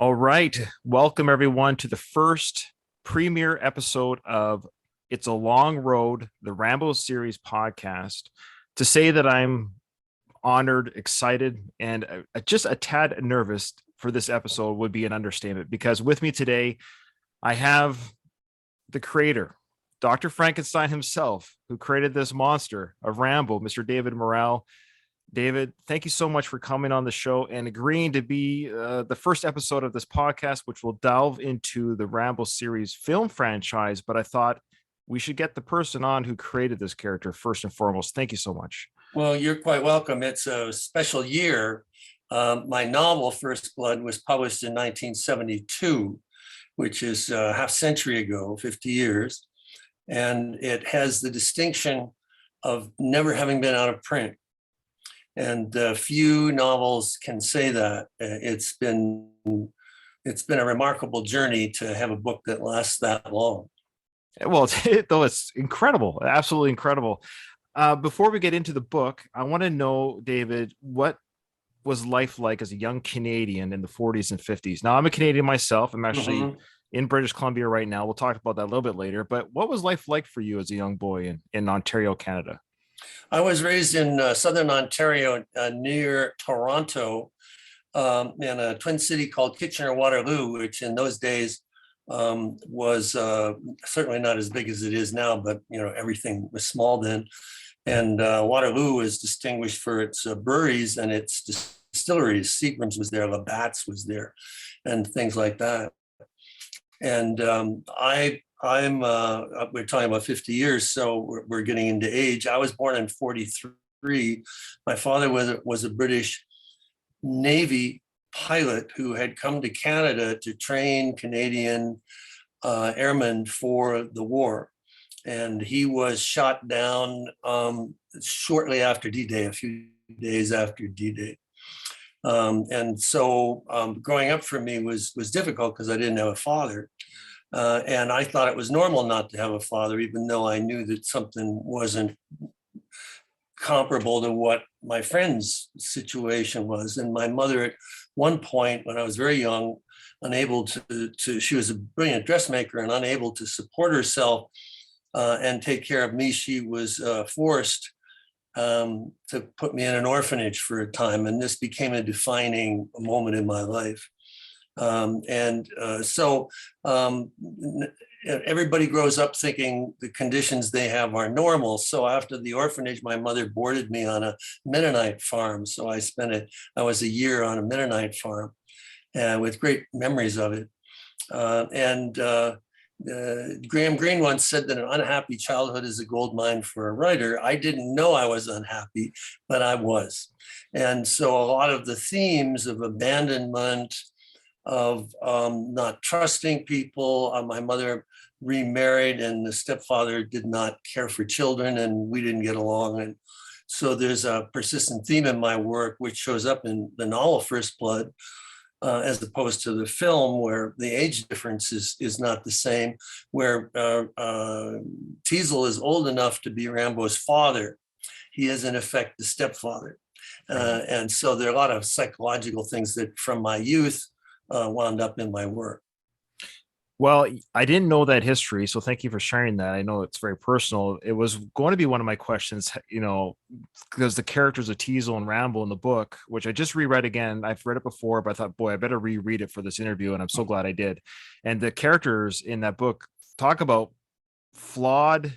All right. Welcome, everyone, to the first premiere episode of It's a Long Road, the Rambo series podcast. To say that I'm honored, excited, and just a tad nervous for this episode would be an understatement because with me today, I have the creator, Dr. Frankenstein himself, who created this monster of Rambo, Mr. David Morrell. David, thank you so much for coming on the show and agreeing to be the first episode of this podcast, which will delve into the Rambo series film franchise. But I thought we should get the person on who created this character first and foremost. Thank you so much. Well, you're quite welcome. It's a special year. My novel, First Blood, was published in 1972, which is a half century ago, 50 years. And it has the distinction of never having been out of print. And few novels can say that. It's been a remarkable journey to have a book that lasts that long. Well, it's incredible, absolutely incredible. Before we get into the book, I want to know, David, what was life like as a young Canadian in the 40s and 50s? Now, I'm a Canadian myself. I'm actually in British Columbia right now. We'll talk about that a little bit later. But what was life like for you as a young boy in Ontario, Canada? I was raised in southern Ontario near Toronto in a twin city called Kitchener-Waterloo, which in those days was certainly not as big as it is now, but everything was small then. And Waterloo is distinguished for its breweries and its distilleries. Seagram's was there, Labatt's was there, and things like that. And we're talking about 50 years, so we're getting into age. I was born in 43. My father was a British Navy pilot who had come to Canada to train Canadian airmen for the war. And he was shot down shortly after D-Day, a few days after D-Day. And so growing up for me was difficult because I didn't have a father. And I thought it was normal not to have a father, even though I knew that something wasn't comparable to what my friend's situation was. And my mother, at one point, when I was very young, unable to she was a brilliant dressmaker and unable to support herself and take care of me, she was forced to put me in an orphanage for a time. And this became a defining moment in my life. So everybody grows up thinking the conditions they have are normal. So after the orphanage, my mother boarded me on a Mennonite farm. So I was a year on a Mennonite farm with great memories of it. Graham Greene once said that an unhappy childhood is a gold mine for a writer. I didn't know I was unhappy, but I was. And so a lot of the themes of abandonment, of not trusting people. My mother remarried and the stepfather did not care for children and we didn't get along. And so there's a persistent theme in my work, which shows up in the novel First Blood, as opposed to the film where the age difference is not the same, where Teasle is old enough to be Rambo's father. He is in effect the stepfather. And so there are a lot of psychological things that from my youth wound up in my work. Well, I didn't know that history, so thank you for sharing that. I know it's very personal. It was going to be one of my questions, because the characters of Teasle and Rambo in the book, which I just reread again. I've read it before, but I thought, boy, I better reread it for this interview, and I'm so glad I did. And the characters in that book talk about flawed,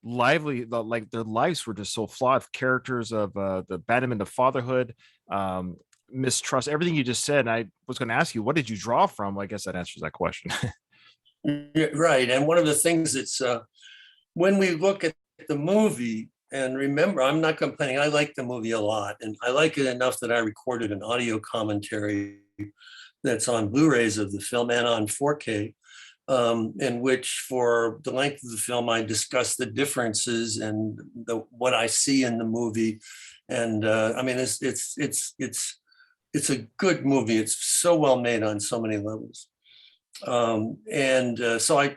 like their lives were just so flawed. Characters of the abandonment of fatherhood, mistrust, everything you just said. And I was going to ask you, what did you draw from? Well, I guess that answers that question. Right. And one of the things that's when we look at the movie, and remember, I'm not complaining. I like the movie a lot. And I like it enough that I recorded an audio commentary that's on Blu-rays of the film and on 4K, in which for the length of the film, I discuss the differences and what I see in the movie. And I mean, it's a good movie. It's so well made on so many levels. So I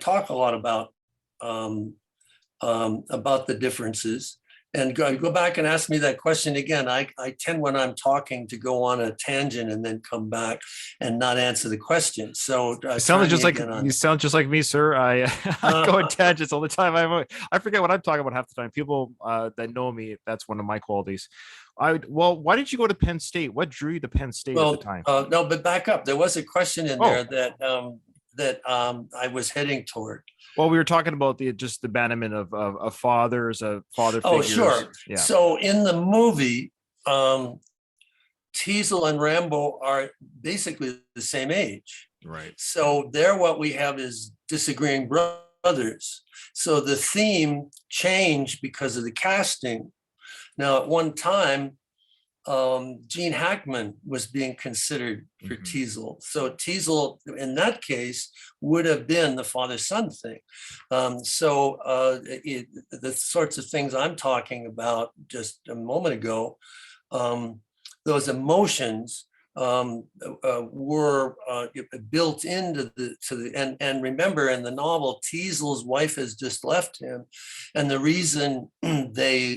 talk a lot about the differences. And go back and ask me that question again. I tend when I'm talking to go on a tangent and then come back and not answer the question. So You sound just like me, sir. I I go on tangents all the time. I forget what I'm talking about half the time. People that know me, that's one of my qualities. Why did you go to Penn State? What drew you to Penn State at the time? No, but back up. There was a question in there that I was heading toward. Well, we were talking about the abandonment of fathers, of father Oh, figures. sure. Yeah. So in the movie, Teasel and Rambo are basically the same age. Right. So there, what we have is disagreeing brothers. So the theme changed because of the casting. Now, at one time, Gene Hackman was being considered for Teasel. So Teasel, in that case, would have been the father-son thing. The sorts of things I'm talking about just a moment ago, those emotions were built into and remember, in the novel, Teasel's wife has just left him, and the reason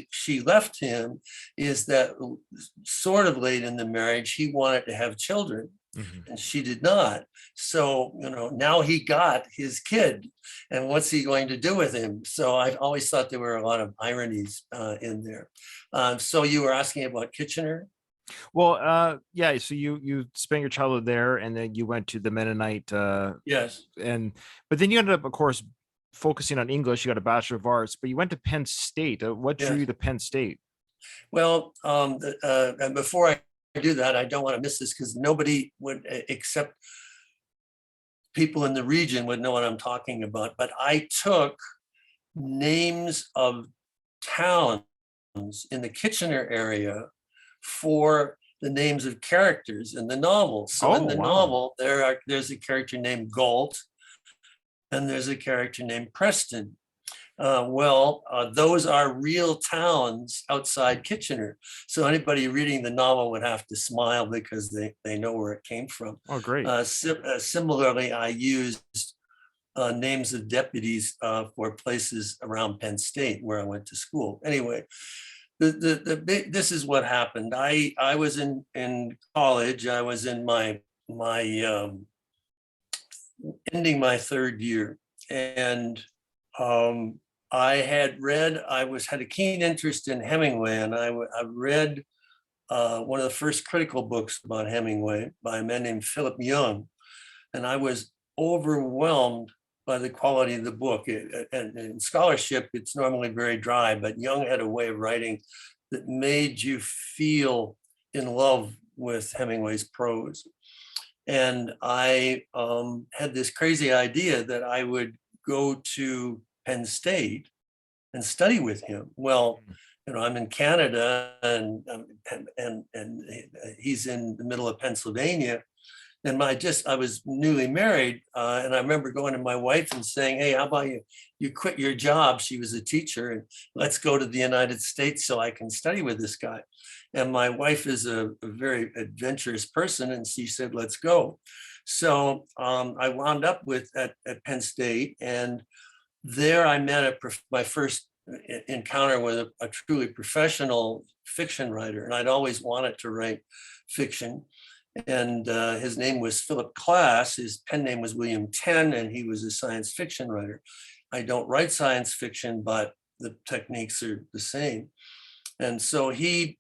she left him is that sort of late in the marriage he wanted to have children, and she did not. So now he got his kid, and what's he going to do with him? So I always thought there were a lot of ironies in there. So you were asking about Kitchener. Well, yeah. So you spent your childhood there, and then you went to the Mennonite. Yes. But then you ended up, of course, focusing on English. You got a Bachelor of Arts, but you went to Penn State. What drew you to Penn State? Well, and before I do that, I don't want to miss this because nobody would, except people in the region, would know what I'm talking about. But I took names of towns in the Kitchener area for the names of characters in the novel. So in the novel, there's a character named Galt, and there's a character named Preston. Those are real towns outside Kitchener. So anybody reading the novel would have to smile because they know where it came from. Oh, great. Similarly, I used names of deputies for places around Penn State where I went to school. Anyway, this is what happened. I was in college. I was in my ending my third year, and I had a keen interest in Hemingway, and I read one of the first critical books about Hemingway by a man named Philip Young, and I was overwhelmed by the quality of the book. And in scholarship, it's normally very dry, but Young had a way of writing that made you feel in love with Hemingway's prose. And I had this crazy idea that I would go to Penn State and study with him. Well, I'm in Canada, and he's in the middle of Pennsylvania. And I was newly married, and I remember going to my wife and saying, "Hey, how about you quit your job?" She was a teacher, and let's go to the United States so I can study with this guy. And my wife is a very adventurous person, and she said, "Let's go." So I wound up at Penn State, and there I met my first encounter with a truly professional fiction writer, and I'd always wanted to write fiction. And his name was Philip Klass. His pen name was William Tenn, and he was a science fiction writer. I don't write science fiction, but the techniques are the same. And so I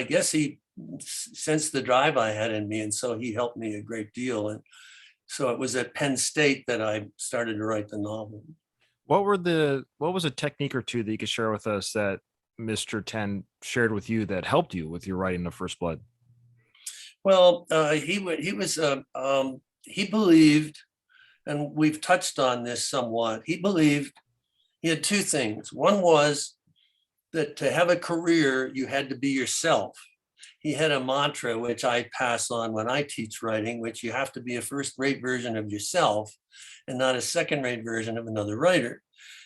guess he sensed the drive I had in me, and so he helped me a great deal. And so it was at Penn State that I started to write the novel. What was a technique or two that you could share with us that Mr. Tenn shared with you that helped you with your writing of First Blood? Well, he believed, and we've touched on this somewhat. He believed he had two things. One was that to have a career, you had to be yourself. He had a mantra, which I pass on when I teach writing, which you have to be a first-rate version of yourself and not a second-rate version of another writer.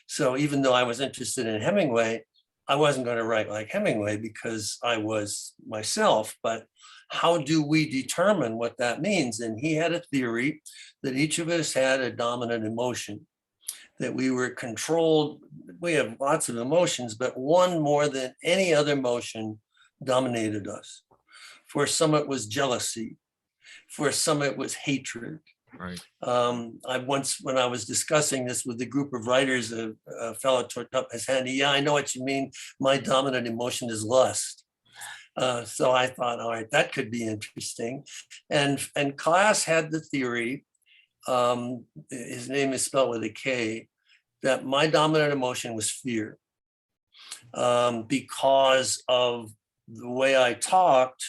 So even though I was interested in Hemingway, I wasn't going to write like Hemingway because I was myself. But how do we determine what that means? And he had a theory that each of us had a dominant emotion, that we were controlled. We have lots of emotions, but one more than any other emotion dominated us. For some, it was jealousy. For some, it was hatred. Right. I once, when I was discussing this with a group of writers, a fellow took up his hand. Yeah, I know what you mean. My dominant emotion is lust. So I thought, all right, that could be interesting. And class had the theory, his name is spelled with a K, that my dominant emotion was fear, because of the way I talked.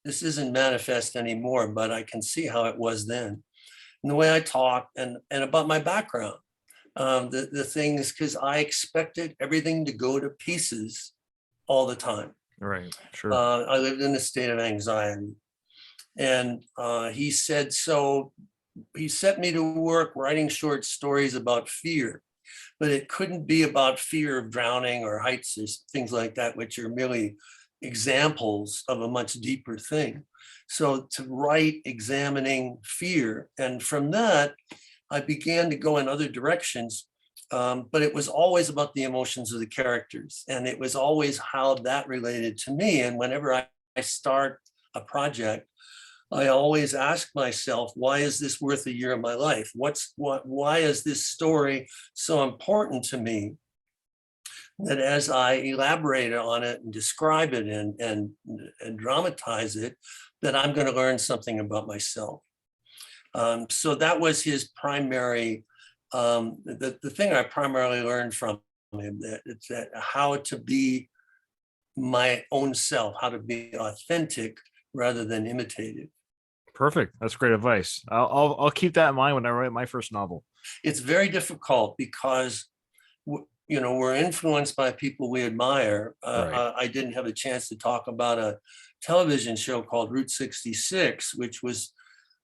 This isn't manifest anymore, but I can see how it was then. And the way I talked and about my background, the things, because I expected everything to go to pieces all the time. Right. Sure. I lived in a state of anxiety. And he said, so he set me to work writing short stories about fear, but it couldn't be about fear of drowning or heights or things like that, which are merely examples of a much deeper thing. So to write examining fear, and from that, I began to go in other directions, but it was always about the emotions of the characters, and it was always how that related to me. And whenever I start a project, I always ask myself, why is this worth a year of my life? Why is this story so important to me? That as I elaborate on it and describe it and dramatize it, that I'm going to learn something about myself. So that was his primary, the thing I primarily learned from him, that it's that how to be my own self, how to be authentic rather than imitative. Perfect. That's great advice. I'll keep that in mind when I write my first novel. It's very difficult because we're influenced by people we admire. Right. I didn't have a chance to talk about a television show called Route 66, which was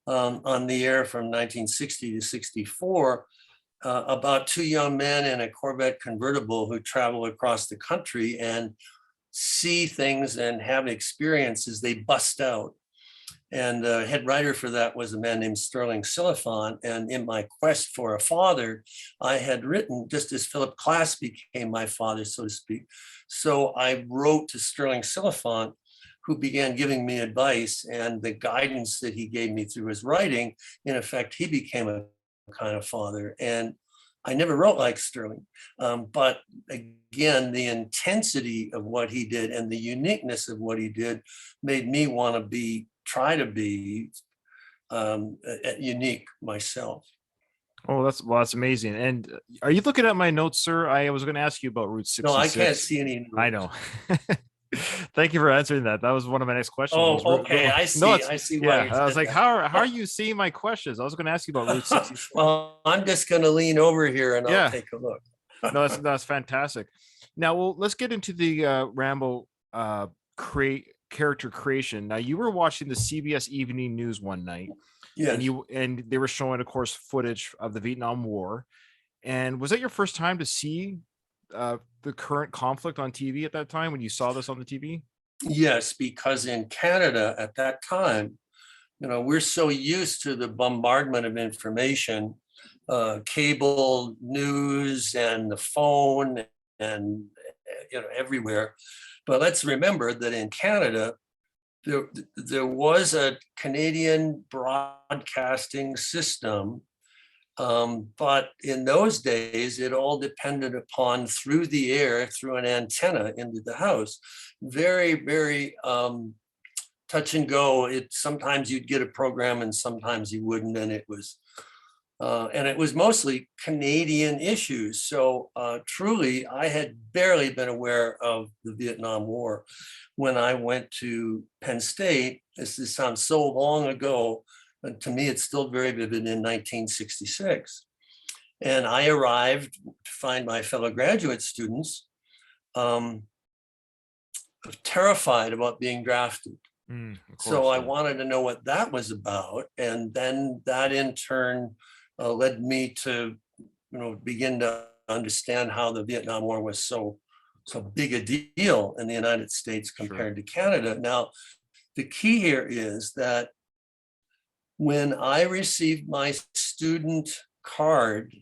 on the air from 1960 to 64, about two young men in a Corvette convertible who travel across the country and see things and have experiences. They bust out. And the head writer for that was a man named Sterling Silliphant. And in my quest for a father, I had written, just as Philip Klass became my father, so to speak. So I wrote to Sterling Silliphant, who began giving me advice, and the guidance that he gave me through his writing. In effect, he became a kind of father. And I never wrote like Sterling. But again, the intensity of what he did and the uniqueness of what he did made me want to try to be unique myself. Oh, that's amazing. And are you looking at my notes, sir? I was going to ask you about Route 66. No, I can't see any notes. I know. Thank you for answering that. That was one of my next questions. Oh, okay. I see. No, I see. Yeah, I was like, how are you seeing my questions? I was going to ask you about Route 66. Well, I'm just going to lean over here and I'll take a look. No, that's fantastic. Now, well, let's get into the Rambo character creation. Now, you were watching the CBS Evening News one night, yes, and they were showing, of course, footage of the Vietnam War. And was that your first time to see the current conflict on TV at that time when you saw this on the TV? Yes, because in Canada at that time, we're so used to the bombardment of information, cable news and the phone and everywhere. But let's remember that in Canada, there was a Canadian broadcasting system, but in those days, it all depended upon through the air, through an antenna into the house. Very, very touch and go. Sometimes you'd get a program and sometimes you wouldn't, and it was mostly Canadian issues. So truly, I had barely been aware of the Vietnam War when I went to Penn State. This sounds so long ago, but to me, it's still very vivid, in 1966. And I arrived to find my fellow graduate students terrified about being drafted. So I wanted to know what that was about. And then that in turn led me to, begin to understand how the Vietnam War was so big a deal in the United States compared to Canada. Now, the key here is that when I received my student card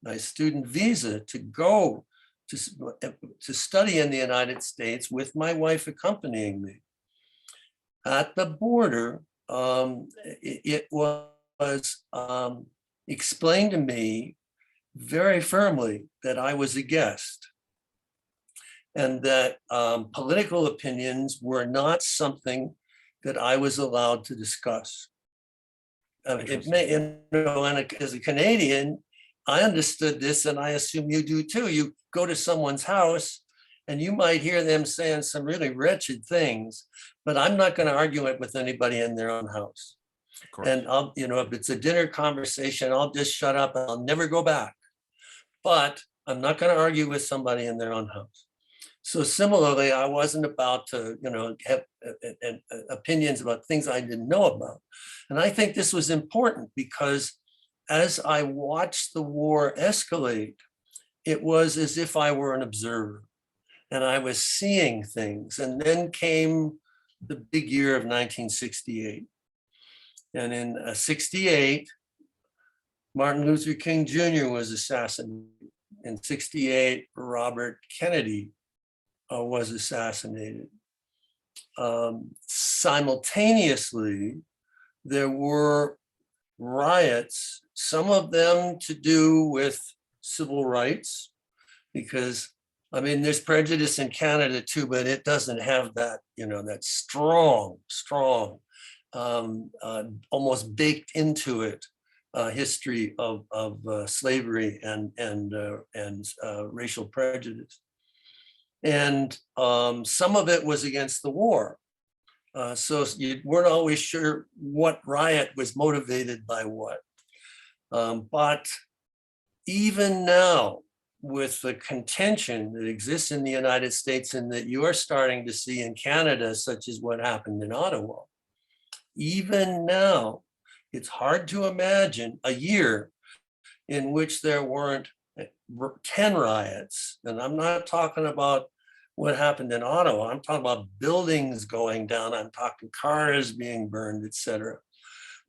my student visa to go to study in the United States with my wife accompanying me. At the border, it was explained to me very firmly that I was a guest and that political opinions were not something that I was allowed to discuss. It may, and as a Canadian, I understood this, and I assume you do too. You go to someone's house and you might hear them saying some really wretched things, but I'm not going to argue it with anybody in their own house. And I'll, if it's a dinner conversation, I'll just shut up and I'll never go back. But I'm not going to argue with somebody in their own house. So similarly, I wasn't about to, have opinions about things I didn't know about. And I think this was important because as I watched the war escalate, it was as if I were an observer and I was seeing things. And then came the big year of 1968. And in 68, Martin Luther King Jr. was assassinated. In 68, Robert Kennedy was assassinated. Simultaneously, there were riots, some of them to do with civil rights, because there's prejudice in Canada too, but it doesn't have that, that strong, almost baked into it history of slavery and racial prejudice. And some of it was against the war. So you weren't always sure what riot was motivated by what. But even now, with the contention that exists in the United States and that you are starting to see in Canada, such as what happened in Ottawa, even now, it's hard to imagine a year in which there weren't 10 riots. And I'm not talking about what happened in Ottawa. I'm talking about buildings going down. I'm talking cars being burned, et cetera.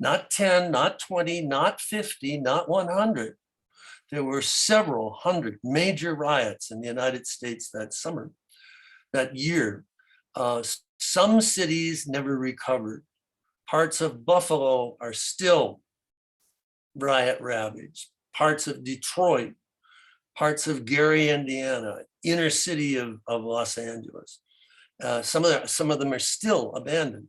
Not 10, not 20, not 50, not 100. There were several hundred major riots in the United States that summer, that year. Some cities never recovered. Parts of Buffalo are still riot ravaged. Parts of Detroit, parts of Gary, Indiana, inner city of Los Angeles. Some of them are still abandoned.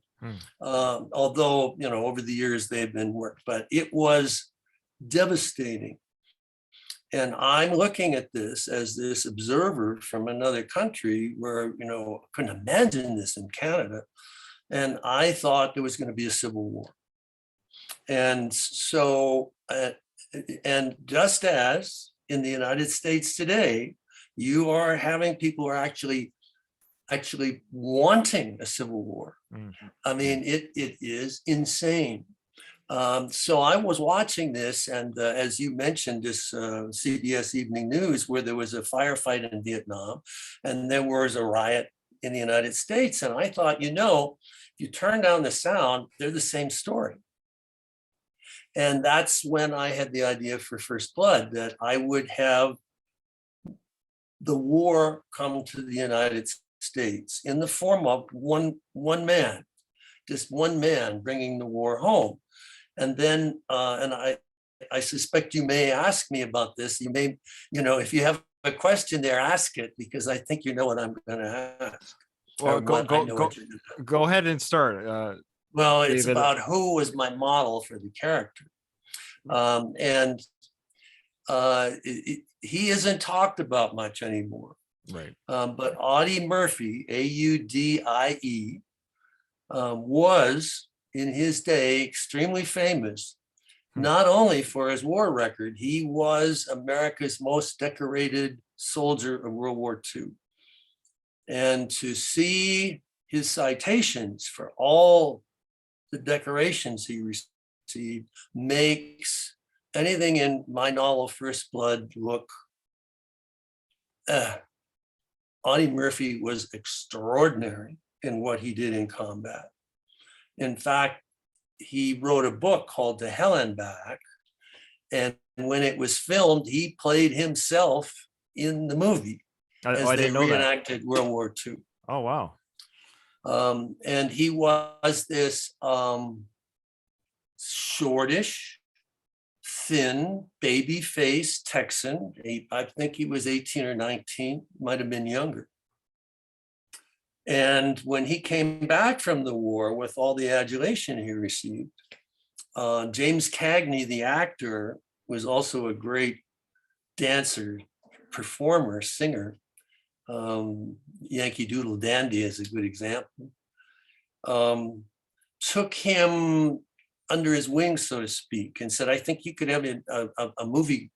Although, over the years they've been worked, but it was devastating. And I'm looking at this as this observer from another country where, I couldn't imagine this in Canada. And I thought there was going to be a civil war. And so, and just as in the United States today, you are having people who are actually wanting a civil war. It is insane. So I was watching this, and as you mentioned, this CBS Evening News, where there was a firefight in Vietnam, and there was a riot in the United States. And I thought, if you turn down the sound, they're the same story. And that's when I had the idea for First Blood, that I would have the war come to the United States in the form of one man, just one man bringing the war home. And then, and I suspect you may ask me about this. You may, if you have a question there, ask it, because I think you know what I'm going to ask. Well, go ahead and start. Well, it's David. About who was my model for the character. He isn't talked about much anymore. Right. But Audie Murphy, Audie, was in his day extremely famous, not only for his war record. He was America's most decorated soldier of World War II. And to see his citations for all the decorations he received makes anything in my novel First Blood look. Audie Murphy was extraordinary in what he did in combat. In fact, he wrote a book called To Hell and Back, And when it was filmed, he played himself in the movie as I they didn't know that. reenacted World War II. Oh, wow. And he was this shortish, thin, baby-faced Texan. I think he was 18 or 19, might have been younger. And when he came back from the war with all the adulation he received, James Cagney, the actor, was also a great dancer, performer, singer. Yankee Doodle Dandy is a good example. Took him under his wing, so to speak, and said, I think you could have a movie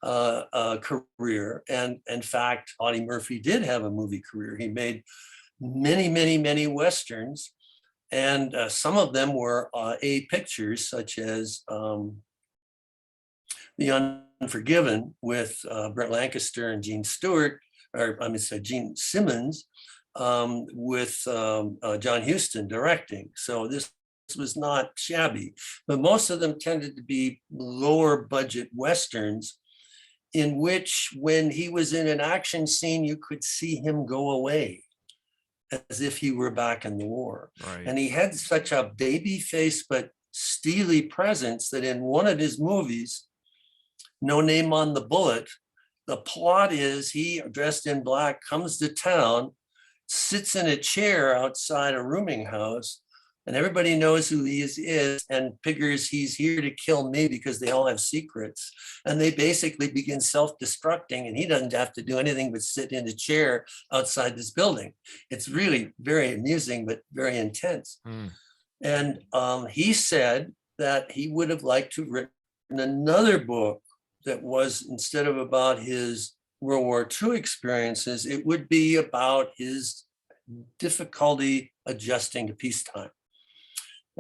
career. And in fact, Audie Murphy did have a movie career. He made many, many, many Westerns. And some of them were A pictures, such as The Unforgiven with Brett Lancaster and Gene Stewart, or I mean, Gene Simmons, with John Huston directing. So this was not shabby, but most of them tended to be lower budget Westerns in which when he was in an action scene, you could see him go away as if he were back in the war. Right. And he had such a baby face, but steely presence that in one of his movies, No Name on the Bullet, the plot is he, dressed in black, comes to town, sits in a chair outside a rooming house, and everybody knows who he is and figures he's here to kill me because they all have secrets. And they basically begin self-destructing, and he doesn't have to do anything but sit in a chair outside this building. It's really very amusing, but very intense. And he said that he would have liked to have written another book that was, instead of about his World War II experiences, it would be about his difficulty adjusting to peacetime.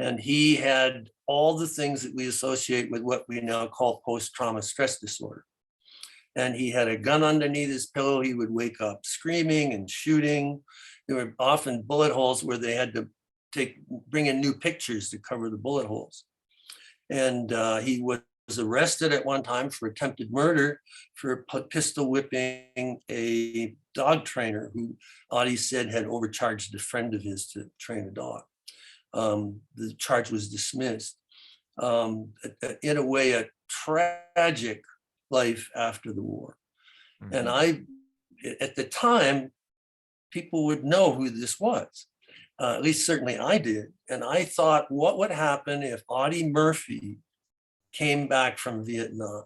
And he had all the things that we associate with what we now call post-trauma stress disorder. And he had a gun underneath his pillow. He would wake up screaming and shooting. There were often bullet holes where they had to bring in new pictures to cover the bullet holes. And he was arrested at one time for attempted murder for pistol whipping a dog trainer who Audie said had overcharged a friend of his to train a dog. The charge was dismissed. In a way, a tragic life after the war. And at the time, people would know who this was. At least certainly I did. And I thought, what would happen if Audie Murphy came back from Vietnam?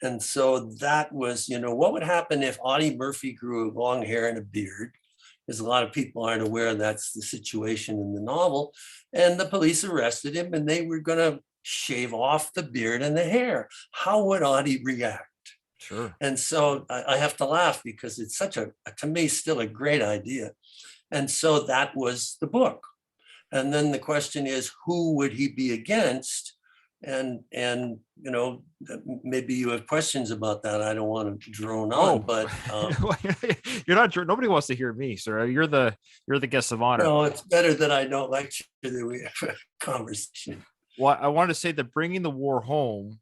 And so that was, what would happen if Audie Murphy grew long hair and a beard? Because a lot of people aren't aware that's the situation in the novel. And the police arrested him and they were going to shave off the beard and the hair. How would Audie react? Sure. And so I have to laugh because it's such to me, still a great idea. And so that was the book. And then the question is, who would he be against? And maybe you have questions about that. I don't want to drone on, but you're not. Nobody wants to hear me, sir. You're the guest of honor. No, it's better that I don't lecture than we have a conversation. Well, I want to say that bringing the war home,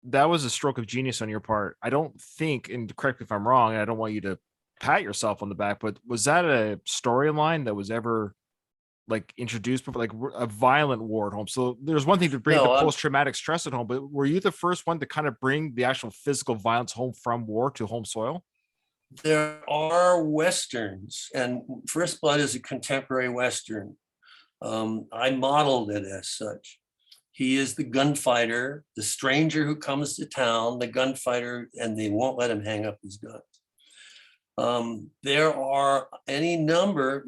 that was a stroke of genius on your part. I don't think, and correct me if I'm wrong, I don't want you to pat yourself on the back, but was that a storyline that was ever introduced before, like a violent war at home? So there's one thing to bring the post-traumatic stress at home, but were you the first one to kind of bring the actual physical violence home from war to home soil? There are Westerns, and First Blood is a contemporary Western. I modeled it as such. He is the gunfighter, the stranger who comes to town, the gunfighter, and they won't let him hang up his gun. There are not any number,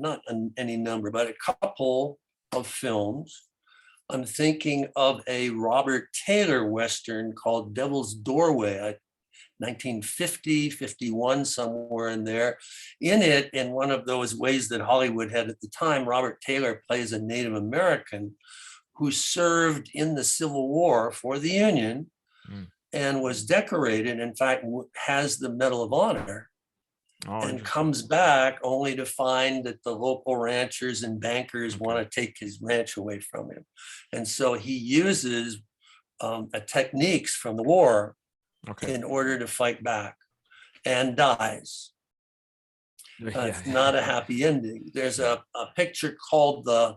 but a couple of films. I'm thinking of a Robert Taylor Western called Devil's Doorway, 1950, 51, somewhere in there. In it, in one of those ways that Hollywood had at the time, Robert Taylor plays a Native American who served in the Civil War for the Union and was decorated, in fact, has the Medal of Honor. Oh, and interesting. comes back only to find that the local ranchers and bankers want to take his ranch away from him. And so he uses techniques from the war Okay. in order to fight back, and dies. Yeah. It's not a happy ending. There's a picture called the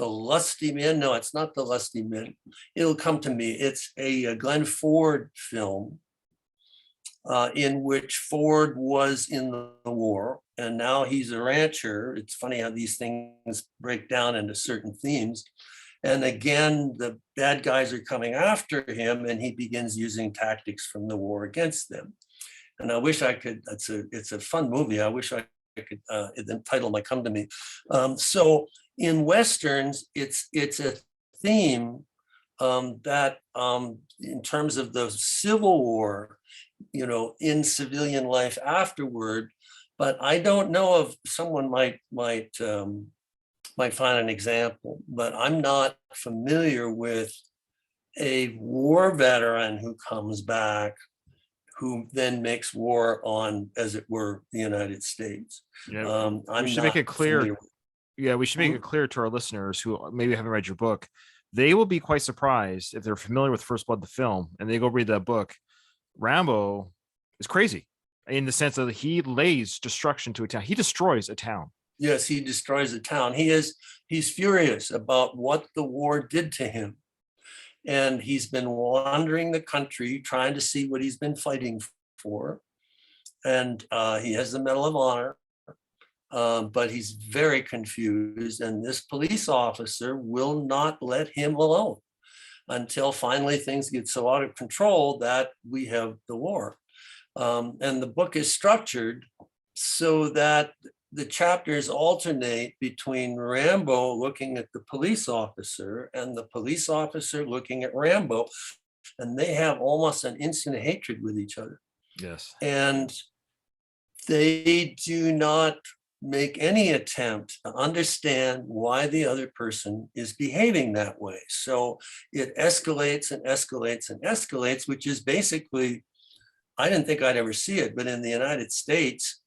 Lusty Man. No, it's not the Lusty Man. It'll come to me. It's a Glenn Ford film in which Ford was in the war, and now he's a rancher. It's funny how these things break down into certain themes. And again, the bad guys are coming after him, and he begins using tactics from the war against them. And I wish I could, it's a fun movie. I wish I could, the title might come to me. So in Westerns, it's a theme that in terms of the Civil War, in civilian life afterward, but I don't know if someone might find an example, but I'm not familiar with a war veteran who comes back who then makes war on, as it were, the United States. Yeah, I'm we should not make it clear. Yeah, we should make it clear to our listeners who maybe haven't read your book. They will be quite surprised if they're familiar with First Blood, the film, and they go read that book. Rambo is crazy in the sense that he lays destruction to a town. He destroys a town. Yes, he destroys a town. He's furious about what the war did to him. And he's been wandering the country trying to see what he's been fighting for. And he has the Medal of Honor, but he's very confused. And this police officer will not let him alone until finally things get so out of control that we have the war. And the book is structured so that the chapters alternate between Rambo looking at the police officer and the police officer looking at Rambo, and they have almost an instant hatred with each other. Yes. And they do not make any attempt to understand why the other person is behaving that way. So it escalates and escalates and escalates, which is basically, I didn't think I'd ever see it, but in the United States,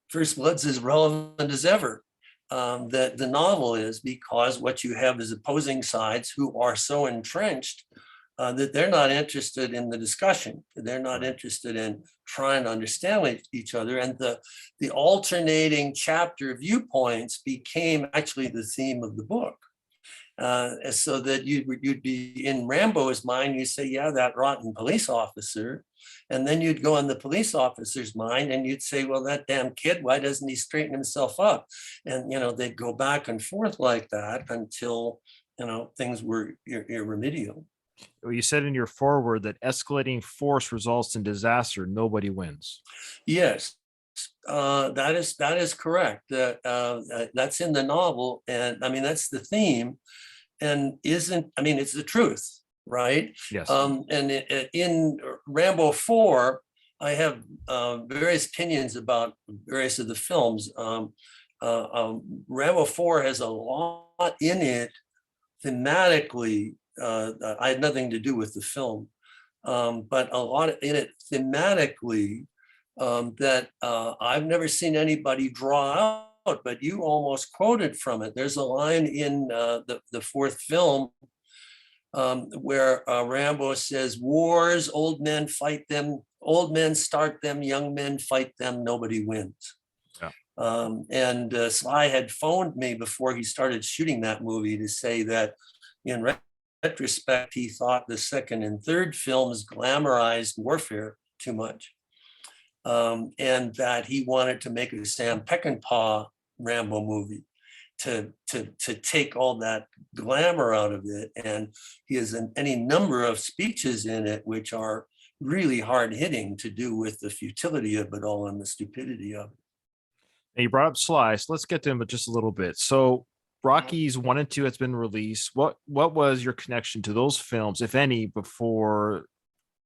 First Blood's as relevant as ever. That the novel is, because what you have is opposing sides who are so entrenched that they're not interested in the discussion. They're not interested in trying to understand each other. And the alternating chapter viewpoints became actually the theme of the book. So that you'd be in Rambo's mind, you say, yeah, that rotten police officer. And then you'd go in the police officer's mind and you'd say, well, that damn kid, why doesn't he straighten himself up? And, they'd go back and forth like that until, things were irremediable. Well, you said in your foreword that escalating force results in disaster. Nobody wins. Yes. That is correct. That's in the novel. And I mean, that's the theme. And it's the truth, right? Yes. And in Rambo 4, I have various opinions about various of the films. Rambo 4 has a lot in it thematically. I had nothing to do with the film, but a lot in it thematically that I've never seen anybody draw out, but you almost quoted from it. There's a line in the fourth film where Rambo says, wars, old men fight them, old men start them, young men fight them, nobody wins. Yeah. And Sly had phoned me before he started shooting that movie to say that in retrospect, he thought the second and third films glamorized warfare too much. And that he wanted to make a Sam Peckinpah Rambo movie to take all that glamour out of it. And he has any number of speeches in it which are really hard hitting to do with the futility of it all and the stupidity of it. And you brought up Sly, so let's get to him just a little bit. So Rockies 1 and 2 has been released. What was your connection to those films, if any, before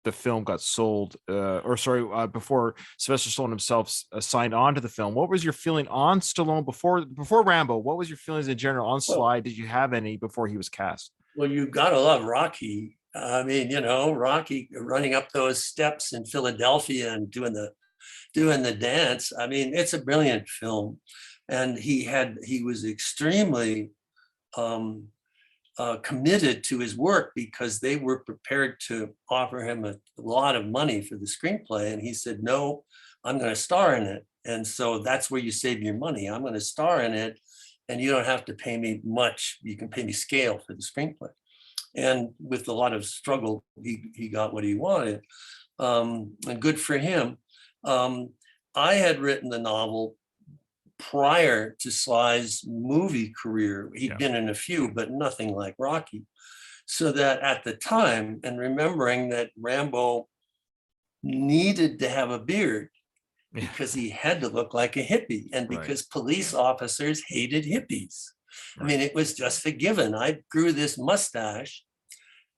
the film got sold, before Sylvester Stallone himself signed on to the film? What was your feeling on Stallone before Rambo? What was your feelings in general on Sly? Did you have any before he was cast? Well, you gotta love Rocky. I mean, Rocky running up those steps in Philadelphia and doing the dance. I mean, it's a brilliant film, and he was extremely committed to his work because they were prepared to offer him a lot of money for the screenplay, and he said, "No, I'm going to star in it." And so that's where you save your money. I'm going to star in it, and you don't have to pay me much. You can pay me scale for the screenplay. And with a lot of struggle, he got what he wanted, and good for him. I had written the novel prior to Sly's movie career. He'd been in a few, but nothing like Rocky. So that at the time, and remembering that Rambo needed to have a beard because he had to look like a hippie, and because police officers hated hippies. I mean, it was just a given. I grew this mustache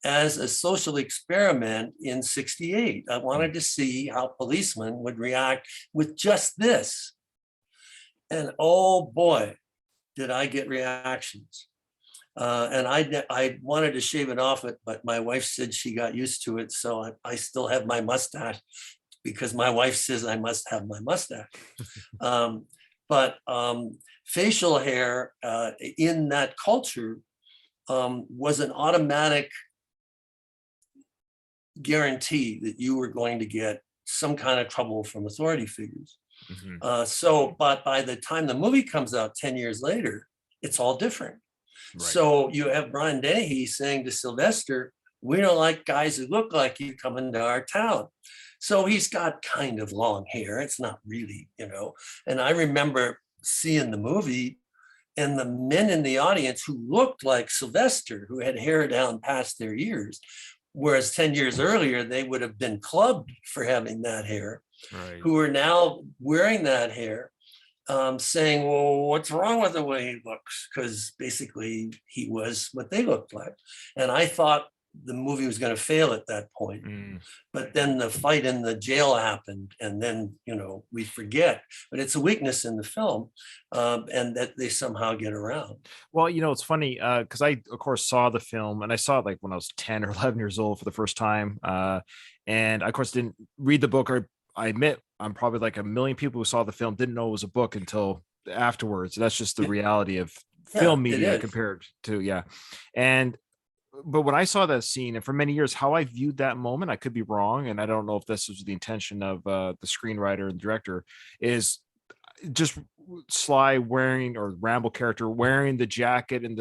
as a social experiment in '68. I wanted to see how policemen would react with just this. And oh boy, did I get reactions. And I wanted to shave it off, but my wife said she got used to it. So I still have my mustache because my wife says I must have my mustache. But facial hair in that culture was an automatic guarantee that you were going to get some kind of trouble from authority figures. But by the time the movie comes out 10 years later, it's all different. So you have Brian Dennehy saying to Sylvester, "We don't like guys who look like you coming to our town." So he's got kind of long hair. It's not really, And I remember seeing the movie and the men in the audience who looked like Sylvester, who had hair down past their ears, whereas 10 years earlier, they would have been clubbed for having that hair, who are now wearing that hair, saying, "Well, what's wrong with the way he looks?" Because basically he was what they looked like. And I thought the movie was going to fail at that point. But then the fight in the jail happened, and then, we forget. But it's a weakness in the film, and that they somehow get around. Well, it's funny because I, of course, saw the film, and I saw it like when I was 10 or 11 years old for the first time. And I, of course, didn't read the book, or I admit I'm probably like a million people who saw the film didn't know it was a book until afterwards. That's just the reality of film media compared to, but when I saw that scene, and for many years, how I viewed that moment, I could be wrong, and I don't know if this was the intention of the screenwriter and director, is just Sly wearing, or Rambo character wearing the jacket and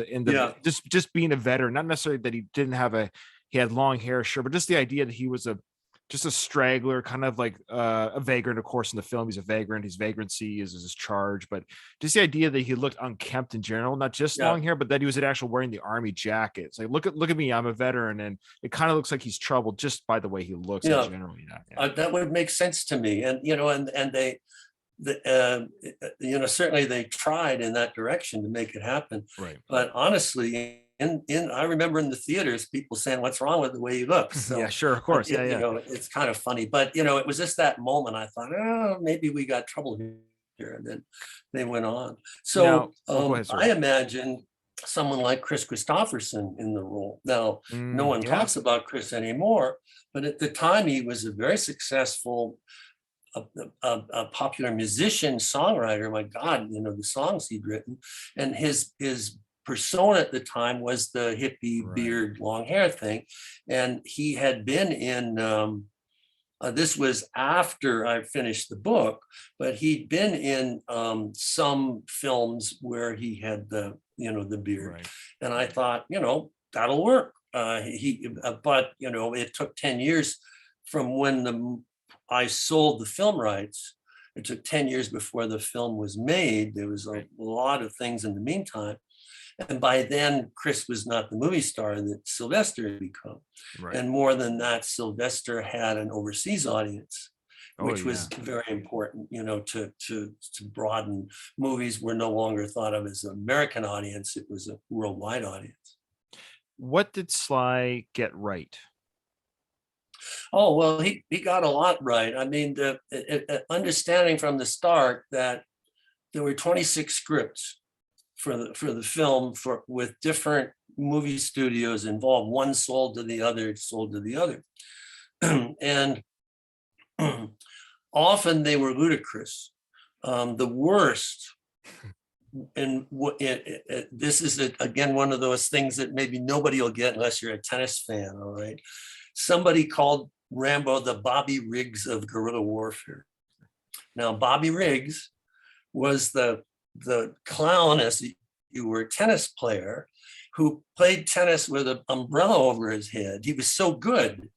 just being a veteran, not necessarily that he didn't have he had long hair, sure, but just the idea that he was just a straggler, kind of like a vagrant. Of course, in the film, he's a vagrant. His vagrancy is his charge, but just the idea that he looked unkempt in general, not just long hair, but that he was actually wearing the army jacket. It's like, look at me, I'm a veteran, and it kind of looks like he's troubled just by the way he looks in general. That would make sense to me, and they, certainly they tried in that direction to make it happen. But honestly, I remember in the theaters, people saying, "What's wrong with the way he looks?" So, yeah, sure, of course, it's kind of funny, but it was just that moment. I thought, oh, maybe we got trouble here, and then they went on. So I imagine someone like Chris Christopherson in the role. Now, no one talks about Chris anymore, but at the time, he was a very successful, a popular musician, songwriter. My God, the songs he'd written, and his persona at the time was the hippie beard, long hair thing. And he had been in, this was after I finished the book, but he'd been in some films where he had the beard. And I thought, that'll work. But it took 10 years from when I sold the film rights. It took 10 years before the film was made. There was a lot of things in the meantime. And by then, Chris was not the movie star that Sylvester had become. And more than that, Sylvester had an overseas audience, which was very important, to broaden. Movies were no longer thought of as an American audience. It was a worldwide audience. What did Sly get right? Oh, well, he got a lot right. I mean, understanding from the start that there were 26 scripts for the film with different movie studios involved. One sold to the other, and often they were ludicrous. The worst, and this is again one of those things that maybe nobody will get unless you're a tennis fan. All right, somebody called Rambo the Bobby Riggs of guerrilla warfare. Now, Bobby Riggs was the clown, as you were, tennis player who played tennis with an umbrella over his head. He was so good.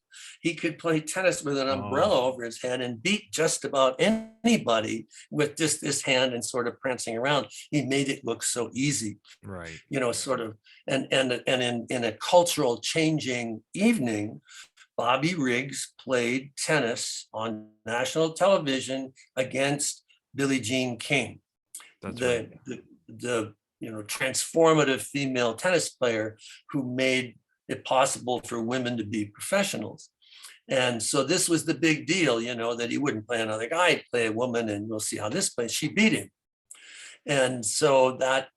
He could play tennis with an umbrella over his head and beat just about anybody with just this hand and sort of prancing around. He made it look so easy, right? Sort of, and in a cultural changing evening, Bobby Riggs played tennis on national television against Billie Jean King, the transformative female tennis player who made it possible for women to be professionals. And so this was the big deal, that he wouldn't play another guy, he'd play a woman, and we'll see how this plays. She beat him. And so that,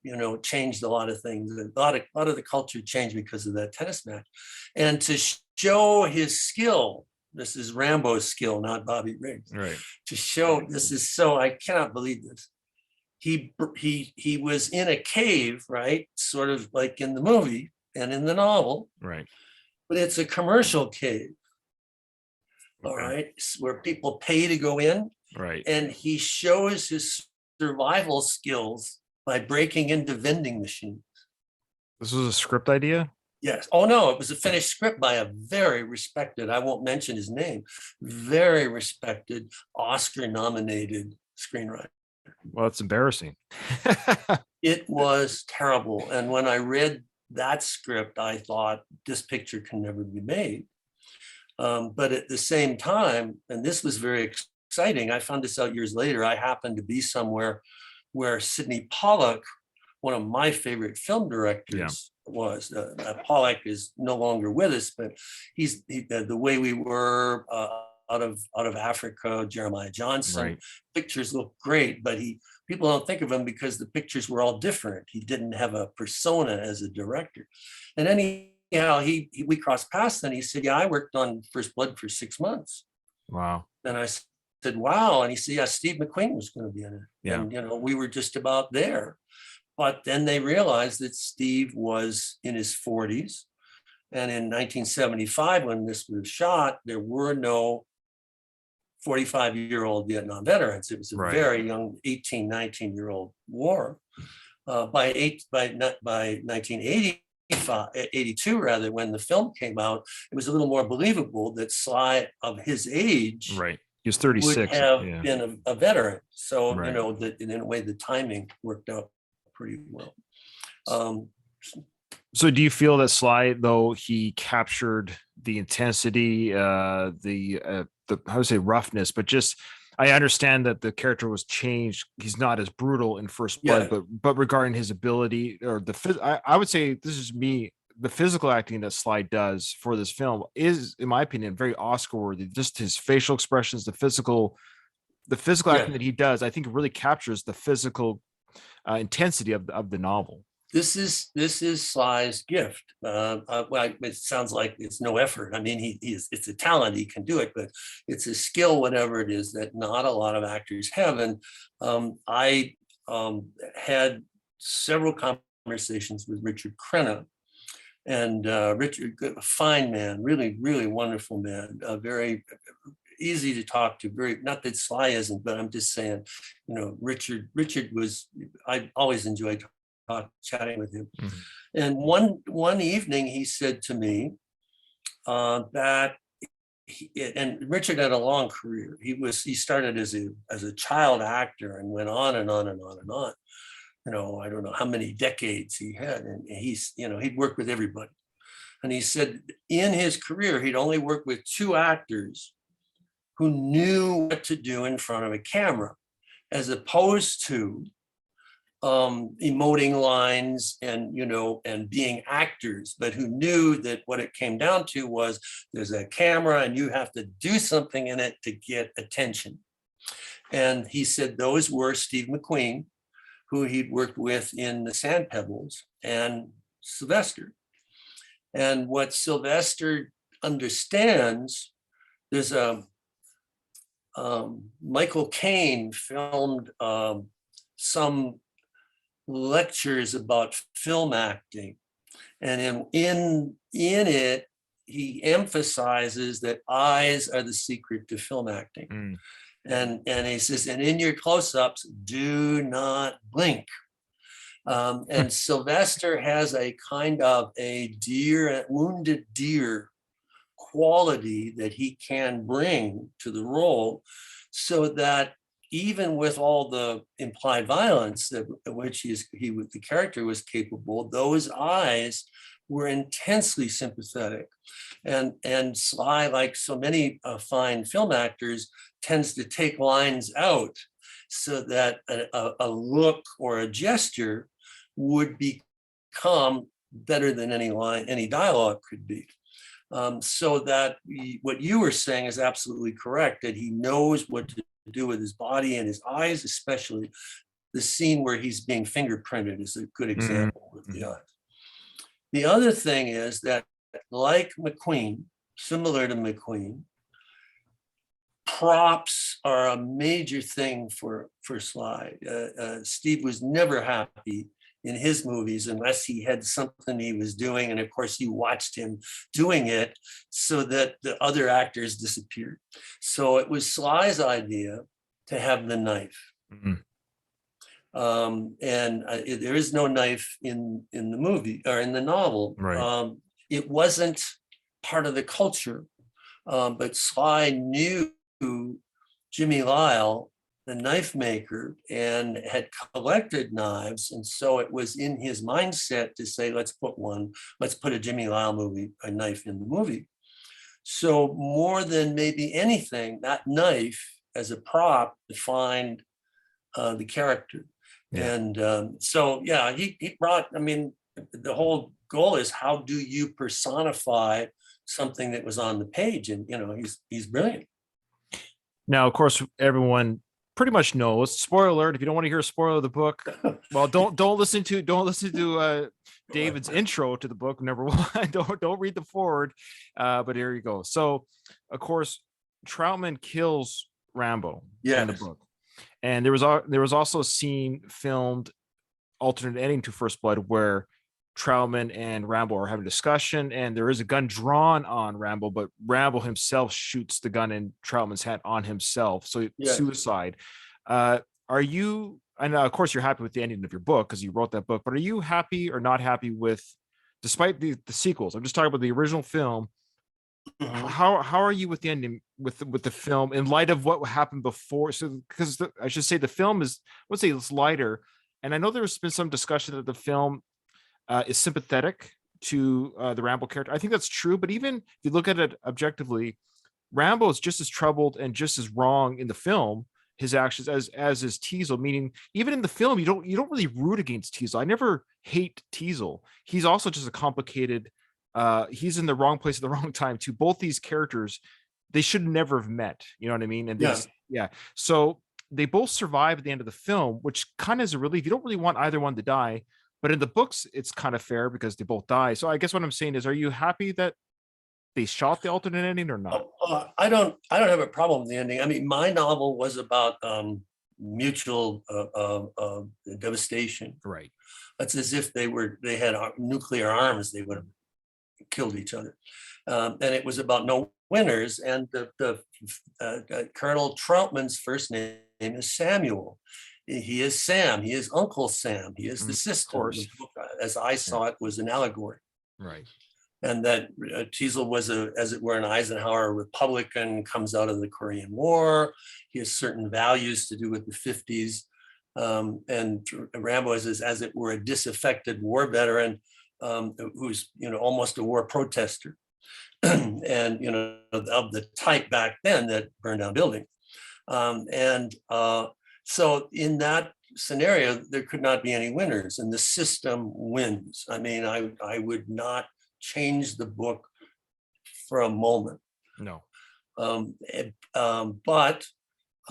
changed a lot of things. A lot of the culture changed because of that tennis match. And to show his skill, this is Rambo's skill, not Bobby Riggs. Right. To show, this is so, I cannot believe this. He was in a cave, right? Sort of like in the movie and in the novel. Right. But it's a commercial cave. Okay. All right. Where people pay to go in. Right. And he shows his survival skills by breaking into vending machines. This was a script idea? Yes. Oh, no, it was a finished script by a very respected, I won't mention his name, very respected Oscar-nominated screenwriter. Well, it's embarrassing. It was terrible. And when I read that script, I thought this picture can never be made. But at the same time, and this was very exciting, I found this out years later, I happened to be somewhere where Sidney Pollack, one of my favorite film directors, was. Pollack is no longer with us, but he's The Way We Were, out of Africa, Jeremiah Johnson. Right. Pictures look great, but people don't think of him because the pictures were all different. He didn't have a persona as a director. And anyhow, we crossed paths, and he said, "Yeah, I worked on First Blood for 6 months." Wow. And I said, "Wow." And he said, "Yeah, Steve McQueen was going to be in it." Yeah. And we were just about there. But then they realized that Steve was in his 40s. And in 1975, when this was shot, there were no 45-year-old Vietnam veterans. It was a very young 18, 19-year-old war. By 1982, rather, when the film came out, it was a little more believable that Sly, of his age, right, he was 36, would have been a veteran. So that in a way, the timing worked out pretty well. So do you feel that Sly, though he captured the intensity, the how to say roughness, but just, I understand that the character was changed. He's not as brutal in First Blood, but regarding his ability, or I would say, this is me, the physical acting that Sly does for this film is, in my opinion, very Oscar worthy. Just his facial expressions, the physical acting that he does, I think it really captures the physical intensity of the novel. This is Sly's gift. It sounds like it's no effort. I mean, it's a talent. He can do it, but it's a skill, whatever it is, that not a lot of actors have. And I had several conversations with Richard Crenna, and Richard, a fine man, really, really wonderful man, very easy to talk to. Very, not that Sly isn't, but I'm just saying, Richard was, I always enjoyed chatting with him. Mm-hmm. And one evening he said to me that and Richard had a long career. He started as a child actor and went on and on and on and on. I don't know how many decades he had, and he'd worked with everybody. And he said in his career he'd only worked with 2 actors who knew what to do in front of a camera, as opposed to emoting lines and being actors, but who knew that what it came down to was there's a camera and you have to do something in it to get attention. And he said those were Steve McQueen, who he'd worked with in The Sand Pebbles, and Sylvester. And what Sylvester understands, there's a Michael Caine filmed some lectures about film acting, and in it he emphasizes that eyes are the secret to film acting. And he says, and in your close-ups, do not blink. And Sylvester has a kind of a wounded deer quality that he can bring to the role, so that even with all the implied violence that which the character was capable, those eyes were intensely sympathetic. And Sly, like so many fine film actors, tends to take lines out so that a look or a gesture would become better than any dialogue could be. So that what you were saying is absolutely correct, that he knows what to do with his body and his eyes, especially the scene where he's being fingerprinted is a good example with the eyes. The other thing is that, like McQueen, similar to McQueen, props are a major thing for Sly. Steve was never happy in his movies unless he had something he was doing, and of course you watched him doing it, so that the other actors disappeared. So it was Sly's idea to have the knife. There is no knife in the movie or in the novel. Right. It wasn't part of the culture, but Sly knew Jimmy Lyle, the knife maker, and had collected knives. And so it was in his mindset to say, let's put a Jimmy Lyle a knife in the movie. So more than maybe anything, that knife as a prop defined the character. Yeah. And so, yeah, he brought, I mean, the whole goal is, how do you personify something that was on the page? And, he's brilliant. Now, of course, everyone pretty much knows. Spoiler alert! If you don't want to hear a spoiler of the book, well, don't listen to David's intro to the book. Number one, don't read the forward. But here you go. So, of course, Troutman kills Rambo in the book, and there was also a scene filmed, alternate ending to First Blood, where Troutman and Rambo are having a discussion, and there is a gun drawn on Rambo, but Rambo himself shoots the gun in Troutman's hand on himself. So suicide. Are you, and of course you're happy with the ending of your book because you wrote that book, but are you happy or not happy with, despite the sequels? I'm just talking about the original film. How are you with the ending with the film in light of what happened before? So, because I should say the film is, let's say it's lighter. And I know there's been some discussion that the film is sympathetic to the Rambo character. I think that's true, but even if you look at it objectively, Rambo is just as troubled and just as wrong in the film, his actions, as is Teasel. Meaning, even in the film, you don't really root against Teasel. I never hate Teasel. He's also just a complicated. He's in the wrong place at the wrong time too. Both these characters, they should never have met. You know what I mean? And so they both survive at the end of the film, which kind of is a relief. You don't really want either one to die. But in the books, it's kind of fair because they both die. So I guess what I'm saying is, are you happy that they shot the alternate ending or not? I don't have a problem with the ending. I mean, my novel was about mutual devastation. Right. It's as if they had nuclear arms, they would have killed each other. And it was about no winners. And the Colonel Troutman's first name is Samuel. He is Sam. He is Uncle Sam. He is the system. The book, as I saw it, was an allegory. Right. And that Teasel was, as it were, an Eisenhower Republican, comes out of the Korean War. He has certain values to do with the 50s. And Rambo is, as it were, a disaffected war veteran who's, almost a war protester. And, of the type back then that burned down buildings. So in that scenario, there could not be any winners, and the system wins. I mean, I would not change the book for a moment. No. But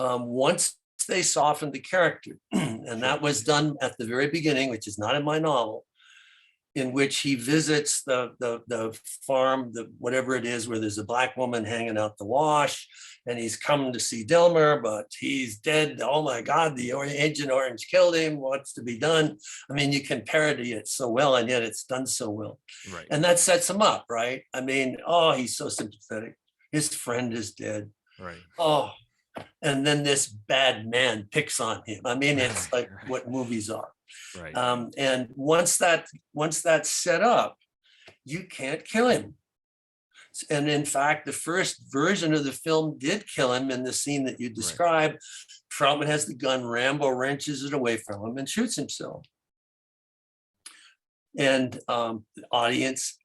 once they softened the character, and that was done at the very beginning, which is not in my novel, in which he visits the farm, whatever it is, where there's a black woman hanging out the wash, and he's come to see Delmer, but he's dead. Oh my God, the Agent Orange killed him. What's to be done? I mean, you can parody it so well, and yet it's done so well. Right. And that sets him up, right? I mean, oh, he's so sympathetic. His friend is dead. Right. Oh, and then this bad man picks on him. I mean, it's like Right. what movies are. Right. And once that's set up, you can't kill him. And in fact, the first version of the film did kill him in the scene that you described. Right. Troutman has the gun, Rambo wrenches it away from him and shoots himself. And the audience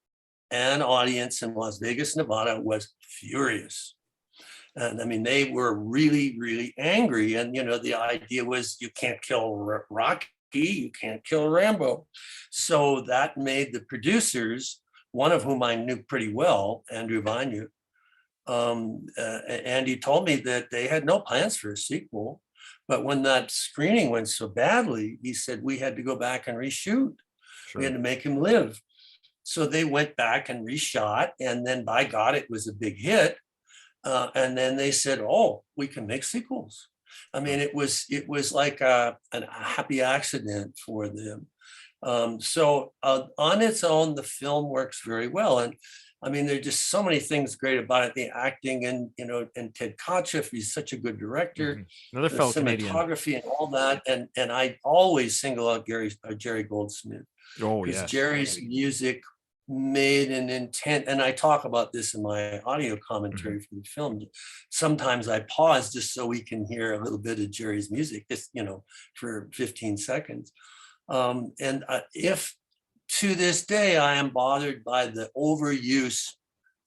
in Las Vegas, Nevada was furious. And I mean, they were really, really angry. And, you know, the idea was you can't kill Rocky, you can't kill Rambo. So that made the producers, one of whom I knew pretty well, Andrew Vanyu, and he told me that they had no plans for a sequel. But when that screening went so badly, he said we had to go back and reshoot. Sure. We had to make him live. So they went back and reshot. And then by God, it was a big hit. And then they said, "Oh, we can make sequels." I mean, it was like a happy accident for them. So on its own, the film works very well. And I mean, there's just so many things great about it. The acting and, you know, and Ted Kotcheff, he's such a good director. Mm-hmm. Another fellow Canadian. Cinematography and all that. And I always single out Jerry Goldsmith. Oh, because yes. Jerry's music made an intent, and I talk about this in my audio commentary for the film. Sometimes I pause just so we can hear a little bit of Jerry's music, just, you know, for 15 seconds. And if to this day I am bothered by the overuse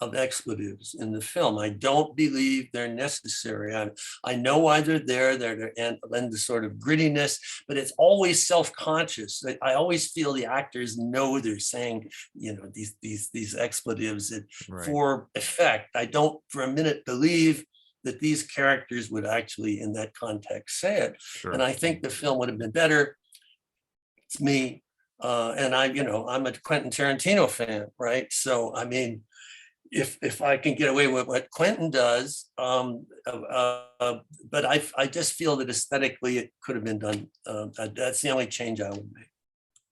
of expletives in the film, I don't believe they're necessary. I know why they're there. They're and the sort of grittiness, but it's always self-conscious. I always feel the actors know they're saying, you know, these expletives for effect. I don't for a minute believe that these characters would actually, in that context, say it. Sure. And I think the film would have been better. It's me, and I'm a Quentin Tarantino fan, right? So I mean, if I can get away with what Quentin does, but I just feel that aesthetically it could have been done. That's the only change I would make.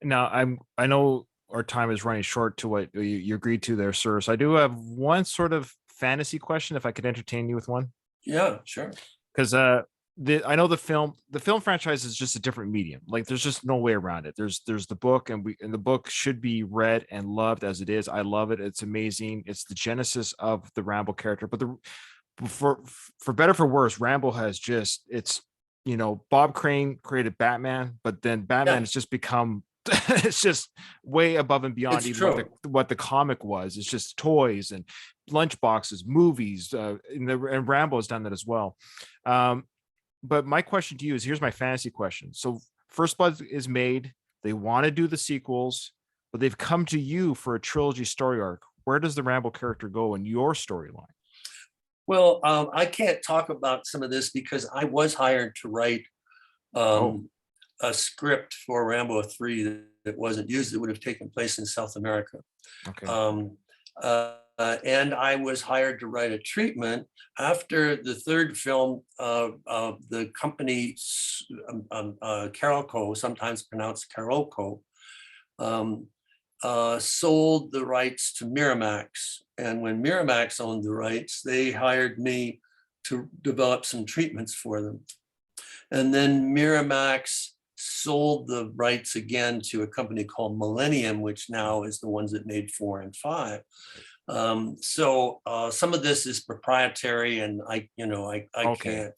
Now I know our time is running short to what you agreed to there, sir. So I do have one sort of fantasy question, if I could entertain you with one. Yeah, sure. Because I know the film franchise is just a different medium. Like there's just no way around it. There's the book, and the book should be read and loved as it is. I love it. It's amazing. It's the genesis of the Rambo character. But for better for worse, Rambo has just, it's, you know, Bob Crane created Batman, but then Batman has just become it's just way above and beyond even what the comic was. It's just toys and lunchboxes, movies, and Rambo has done that as well. But my question to you is, here's my fantasy question. So First Blood is made, they want to do the sequels, but they've come to you for a trilogy story arc. Where does the Rambo character go in your storyline? Well, I can't talk about some of this because I was hired to write a script for Rambo 3 that wasn't used. It would have taken place in South America. Okay. And I was hired to write a treatment after the third film. The company Carolco, sometimes pronounced Carolco, sold the rights to Miramax. And when Miramax owned the rights, they hired me to develop some treatments for them. And then Miramax sold the rights again to a company called Millennium, which now is the ones that made 4 and 5. So some of this is proprietary, and I can't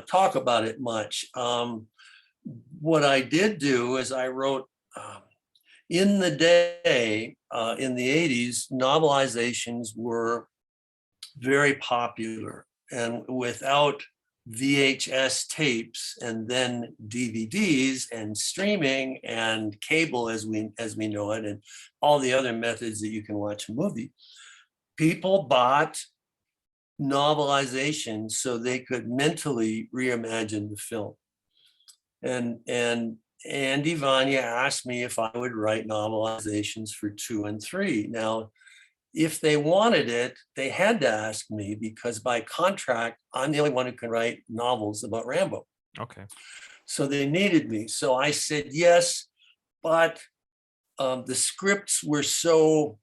talk about it much. What I did do is I wrote in the day, in the 80s, novelizations were very popular, and without VHS tapes and then DVDs and streaming and cable as we know it, and all the other methods that you can watch a movie, people bought novelizations so they could mentally reimagine the film. And Andy Vanya asked me if I would write novelizations for 2 and 3. Now, if they wanted it, they had to ask me because by contract, I'm the only one who can write novels about Rambo. Okay. So they needed me. So I said yes, but the scripts were so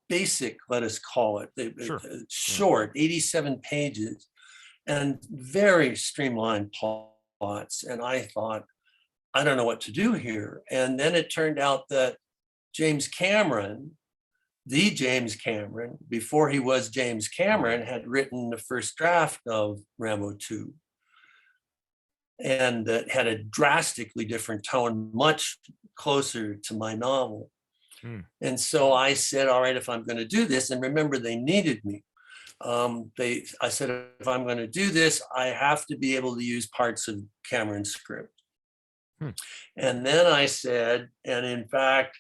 basic, let us call it, Sure. short, 87 pages, and very streamlined plots. And I thought, I don't know what to do here. And then it turned out that James Cameron, the James Cameron, before he was James Cameron, had written the first draft of Rambo 2. And that had a drastically different tone, much closer to my novel. And so I said, all right, if I'm going to do this, and remember, they needed me. I said, if I'm going to do this, I have to be able to use parts of Cameron's script. And then I said, and in fact,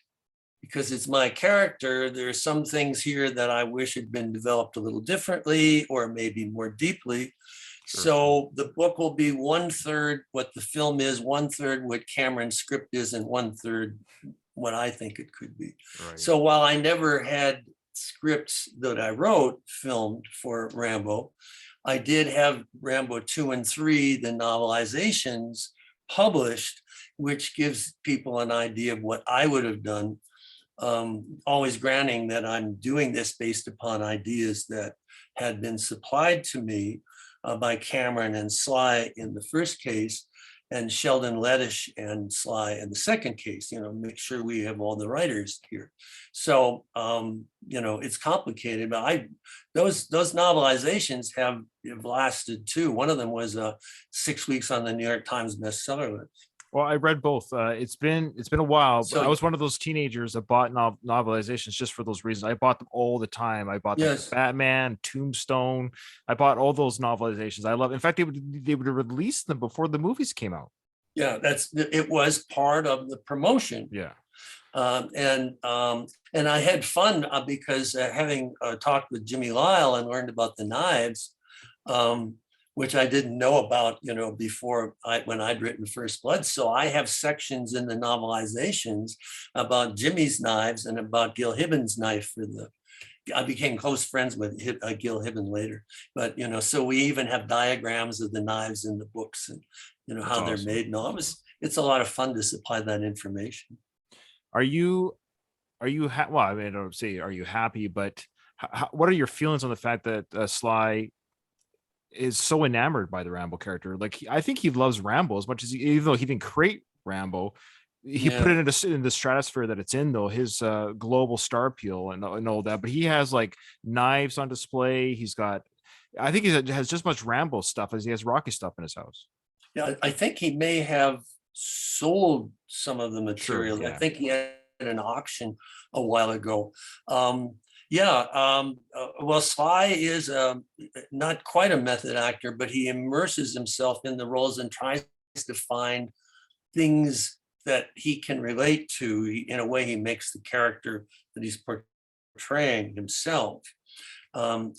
because it's my character, there are some things here that I wish had been developed a little differently or maybe more deeply. Sure. So the book will be 1/3 what the film is, 1/3 what Cameron's script is, and 1/3 what I think it could be. Right. So while I never had scripts that I wrote filmed for Rambo, I did have Rambo 2 and 3, the novelizations, published, which gives people an idea of what I would have done. Always granting that I'm doing this based upon ideas that had been supplied to me by Cameron and Sly in the first case, and Sheldon Lettish and Sly in the second case, make sure we have all the writers here. So, it's complicated, but those novelizations have lasted too. One of them was 6 weeks on the New York Times bestseller list. Well, I read both. It's been a while. So, I was one of those teenagers that bought novelizations just for those reasons. I bought them all the time. I bought yes. Batman, Tombstone. I bought all those novelizations. I love. In fact, they would release them before the movies came out. Yeah, it was part of the promotion. Yeah. And I had fun because having talked with Jimmy Lyle and learned about the knives, which I didn't know about, before when I'd written First Blood. So I have sections in the novelizations about Jimmy's knives and about Gil Hibben's knife I became close friends with Gil Hibben later, but, so we even have diagrams of the knives in the books and, how they're made. No, it's a lot of fun to supply that information. Are you well, I mean, I don't say, are you happy, but what are your feelings on the fact that Sly is so enamored by the Rambo character? Like, I think he loves Rambo as much as even though he didn't create Rambo, he put it in the stratosphere that it's in, though, his global star appeal and all that. But he has like knives on display. I think he has just as much Rambo stuff as he has Rocky stuff in his house. Yeah, I think he may have sold some of the material. Sure, yeah. I think he had an auction a while ago. Well, Sly is not quite a method actor, but he immerses himself in the roles and tries to find things that he can relate to. In a way, he makes the character that he's portraying himself. I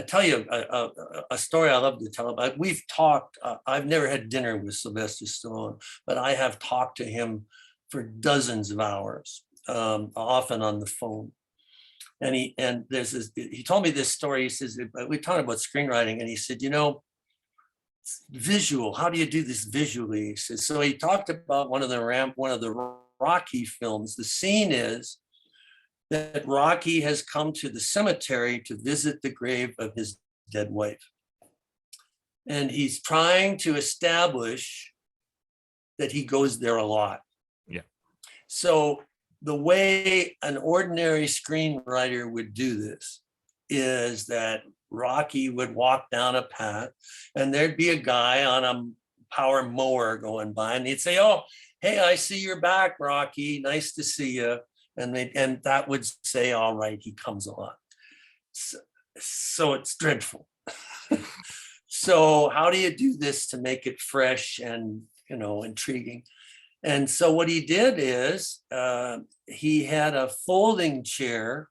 tell you a story I love to tell about. We've talked, I've never had dinner with Sylvester Stallone, but I have talked to him for dozens of hours, often on the phone. And he told me this story. He says, we talked about screenwriting, and he said, visual, how do you do this visually? He says, so he talked about one of the Rocky films. The scene is that Rocky has come to the cemetery to visit the grave of his dead wife. And he's trying to establish that he goes there a lot. Yeah. So the way an ordinary screenwriter would do this is that Rocky would walk down a path and there'd be a guy on a power mower going by, and he'd say, "Oh, hey, I see you're back, Rocky. Nice to see you." And that would say, "All right, he comes a lot." So it's dreadful. So how do you do this to make it fresh and, intriguing? And so what he did is he had a folding chair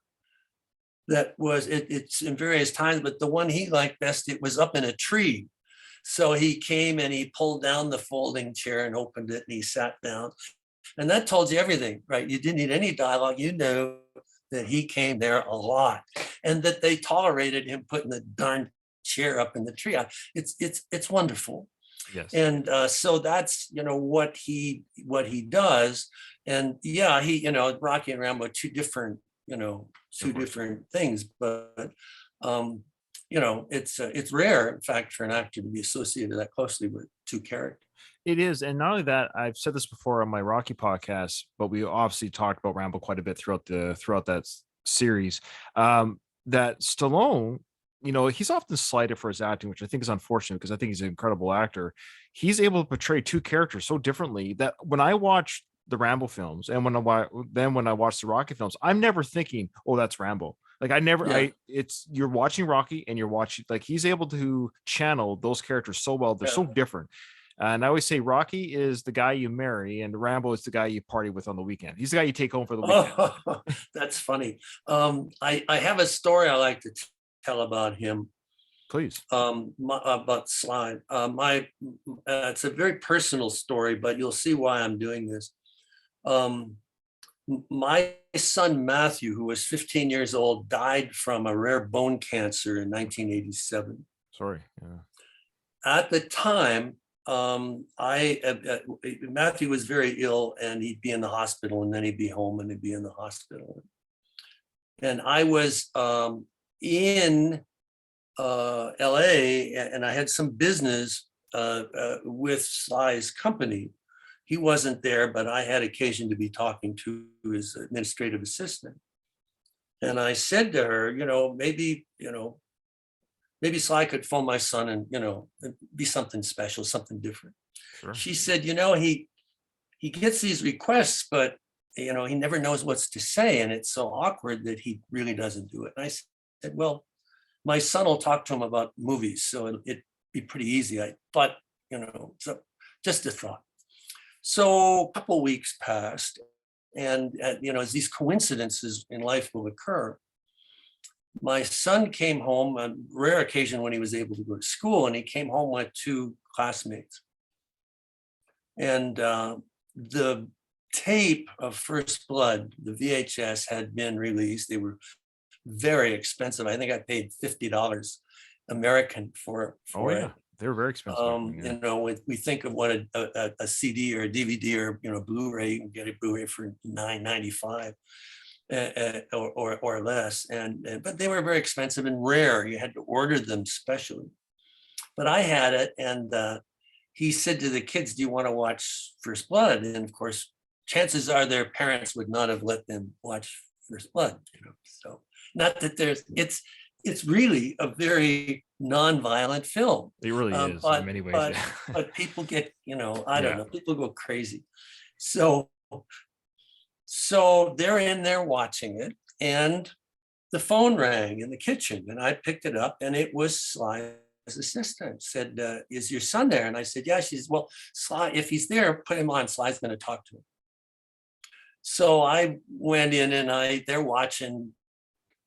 that was, it's in various times, but the one he liked best, it was up in a tree. So he came and he pulled down the folding chair and opened it and he sat down. And that told you everything, right? You didn't need any dialogue. You knew that he came there a lot and that they tolerated him putting the darn chair up in the tree. It's wonderful. Yes. And so that's, what he does. And yeah, Rocky and Rambo, two different things, but it's rare, in fact, for an actor to be associated that closely with two characters. It is. And not only that, I've said this before on my Rocky podcast, but we obviously talked about Rambo quite a bit throughout that series. That Stallone, he's often slighted for his acting, which I think is unfortunate because I think he's an incredible actor. He's able to portray two characters so differently that when I watch the Rambo films and when I watch the Rocky films, I'm never thinking, oh, that's Rambo. Like you're watching Rocky and you're watching, like, he's able to channel those characters so well. They're so different. And I always say Rocky is the guy you marry and Rambo is the guy you party with on the weekend. He's the guy you take home for the weekend. Oh, that's funny. I have a story I like to tell about him. Please. About Sly. It's a very personal story, but you'll see why I'm doing this. My son Matthew, who was 15 years old, died from a rare bone cancer in 1987. Sorry. Yeah. At the time, Matthew was very ill and he'd be in the hospital and then he'd be home and he'd be in the hospital. And I was in LA and I had some business with Sly's company. He wasn't there, but I had occasion to be talking to his administrative assistant. And I said to her, maybe Sly could phone my son and, it'd be something special, something different. Sure. She said, he gets these requests, but, he never knows what to say. And it's so awkward that he really doesn't do it. And I said, well, my son will talk to him about movies. So it'd be pretty easy. I thought, so just a thought. So a couple of weeks passed and, as these coincidences in life will occur, my son came home on a rare occasion when he was able to go to school, and he came home with two classmates. And the tape of First Blood, the VHS, had been released. They were very expensive. I think I paid $50 American for it. They were very expensive. We think of what a CD or a DVD or Blu-ray, you can get a Blu-ray for $9.95 or less, but they were very expensive and rare. You had to order them specially. But I had it, and he said to the kids, "Do you want to watch First Blood?" And of course, chances are their parents would not have let them watch First Blood. So not that it's really a very non-violent film. It really is in many ways. But people get, I don't know, people go crazy. So they're in there watching it, and the phone rang in the kitchen, and I picked it up, and it was Sly's assistant. Said, "Is your son there?" And I said, "Yeah." She said, "Well, Sly, if he's there, put him on. Sly's going to talk to him." So I went in, and they're watching.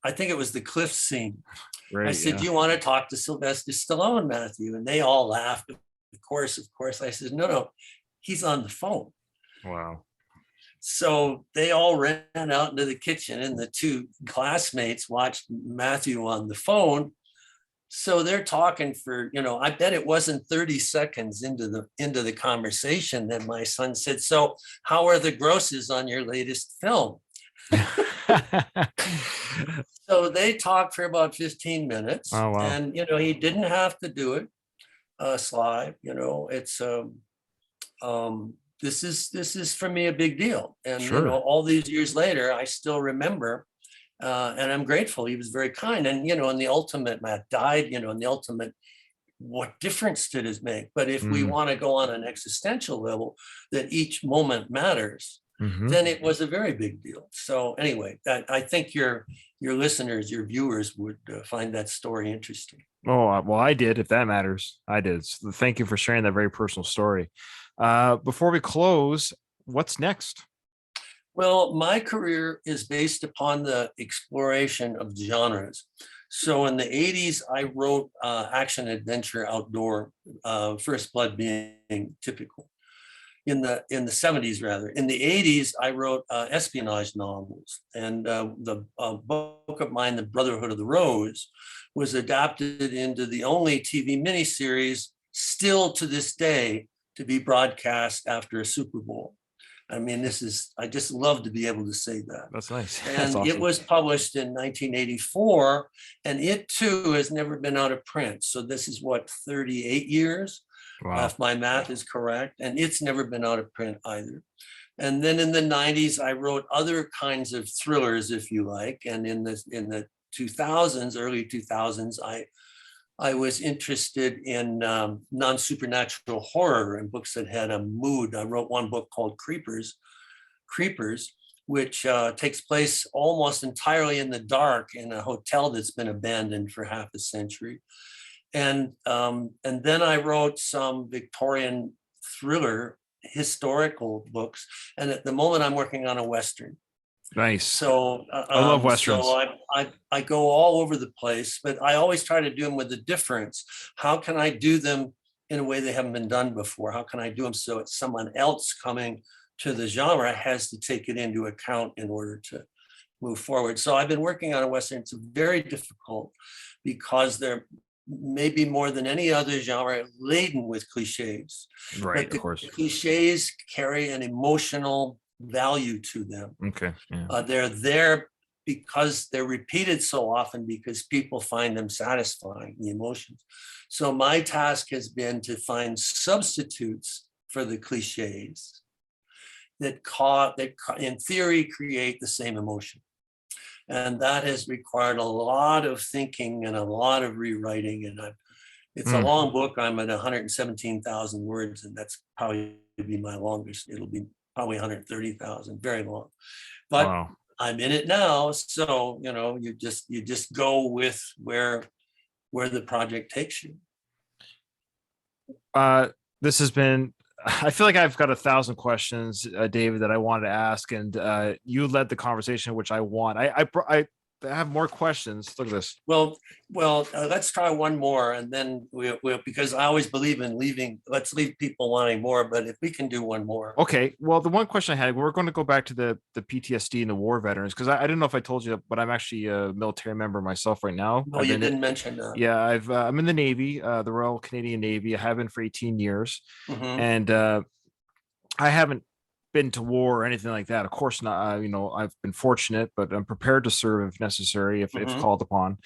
I think it was the cliff scene. Right, I said, "Do you want to talk to Sylvester Stallone, Matthew?" And they all laughed. Of course. I said, no, he's on the phone. Wow. So they all ran out into the kitchen, and the two classmates watched Matthew on the phone. So they're talking for, I bet it wasn't 30 seconds into the conversation that my son said, "So how are the grosses on your latest film?" So they talked for about 15 minutes. Oh, wow. And, he didn't have to do it, Sly. It's this is for me a big deal. And, sure. All these years later, I still remember, and I'm grateful. He was very kind. And, in the ultimate, Matt died, in the ultimate, what difference did it make? But if we want to go on an existential level, that each moment matters, then it was a very big deal. So anyway, I think your listeners, your viewers would find that story interesting. Oh, well, I did, if that matters. I did. So thank you for sharing that very personal story. Before we close, what's next? Well, my career is based upon the exploration of genres. So in the 80s, I wrote action adventure outdoor, First Blood being typical. In the 70s, rather. In the 80s, I wrote espionage novels, and the book of mine, The Brotherhood of the Rose, was adapted into the only TV miniseries still to this day to be broadcast after a Super Bowl. I mean, I just love to be able to say that. That's nice. And That's awesome. It was published in 1984, and it too has never been out of print. So this is what, 38 years? Wow. If my math is correct, and it's never been out of print either. And then in the 90s, I wrote other kinds of thrillers, if you like. And in the 2000s, early 2000s, I was interested in non-supernatural horror and books that had a mood. I wrote one book called Creepers, which takes place almost entirely in the dark in a hotel that's been abandoned for half a century. And then I wrote some Victorian thriller historical books. And at the moment, I'm working on a Western. Nice. So I love Westerns. So I go all over the place, but I always try to do them with a difference. How can I do them in a way they haven't been done before? How can I do them so it's someone else coming to the genre has to take it into account in order to move forward? So I've been working on a Western. It's very difficult because they're maybe more than any other genre laden with cliches. Right, but of course. Cliches carry an emotional value to them. Okay. Yeah. They're there because they're repeated so often because people find them satisfying, the emotions. So my task has been to find substitutes for the cliches that in theory create the same emotion. And that has required a lot of thinking and a lot of rewriting. And it's a long book. I'm at 117,000 words, and that's probably be my longest. It'll be probably 130,000, very long. But wow. I'm in it now, so you just go with where the project takes you. This has been. I feel like I've got 1,000 questions, David, that I wanted to ask, and you led the conversation, which I want. I have more questions. Look at this. Well, let's try one more, and then we'll because I always believe in let's leave people wanting more, but if we can do one more. Okay. Well, the one question I had, we're going to go back to the PTSD and the war veterans, because I didn't know if I told you, but I'm actually a military member myself right now. No, you didn't mention that. Yeah, I'm in the Navy, the Royal Canadian Navy. I have been for 18 years, and I haven't been to war or anything like that. Of course not. I've been fortunate, but I'm prepared to serve if necessary, if called upon.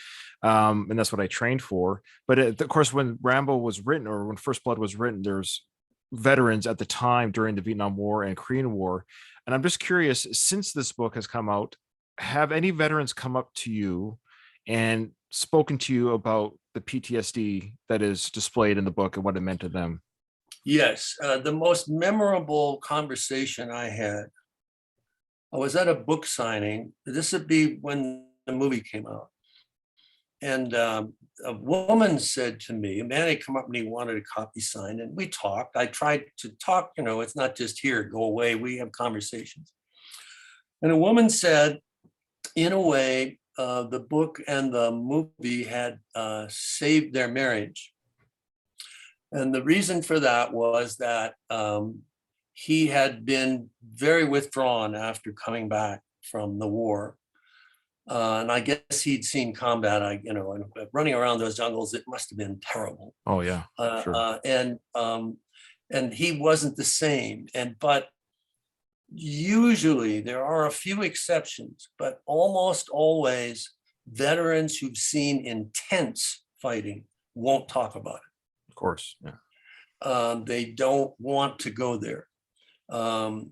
And that's what I trained for. But of course, when Rambo was written, or when First Blood was written, there's veterans at the time during the Vietnam War and Korean War. And I'm just curious, since this book has come out, have any veterans come up to you and spoken to you about the PTSD that is displayed in the book and what it meant to them? Yes, the most memorable conversation I had, I was at a book signing. This would be when the movie came out. And a woman said to me, a man had come up and he wanted a copy signed, and we talked. I tried to talk, it's not just here, go away. We have conversations. And a woman said, in a way, the book and the movie had saved their marriage. And the reason for that was that he had been very withdrawn after coming back from the war. And I guess he'd seen combat, and running around those jungles, it must have been terrible. Oh, yeah. Sure. And he wasn't the same. But usually there are a few exceptions, but almost always veterans who've seen intense fighting won't talk about it. Of course, yeah. They don't want to go there. And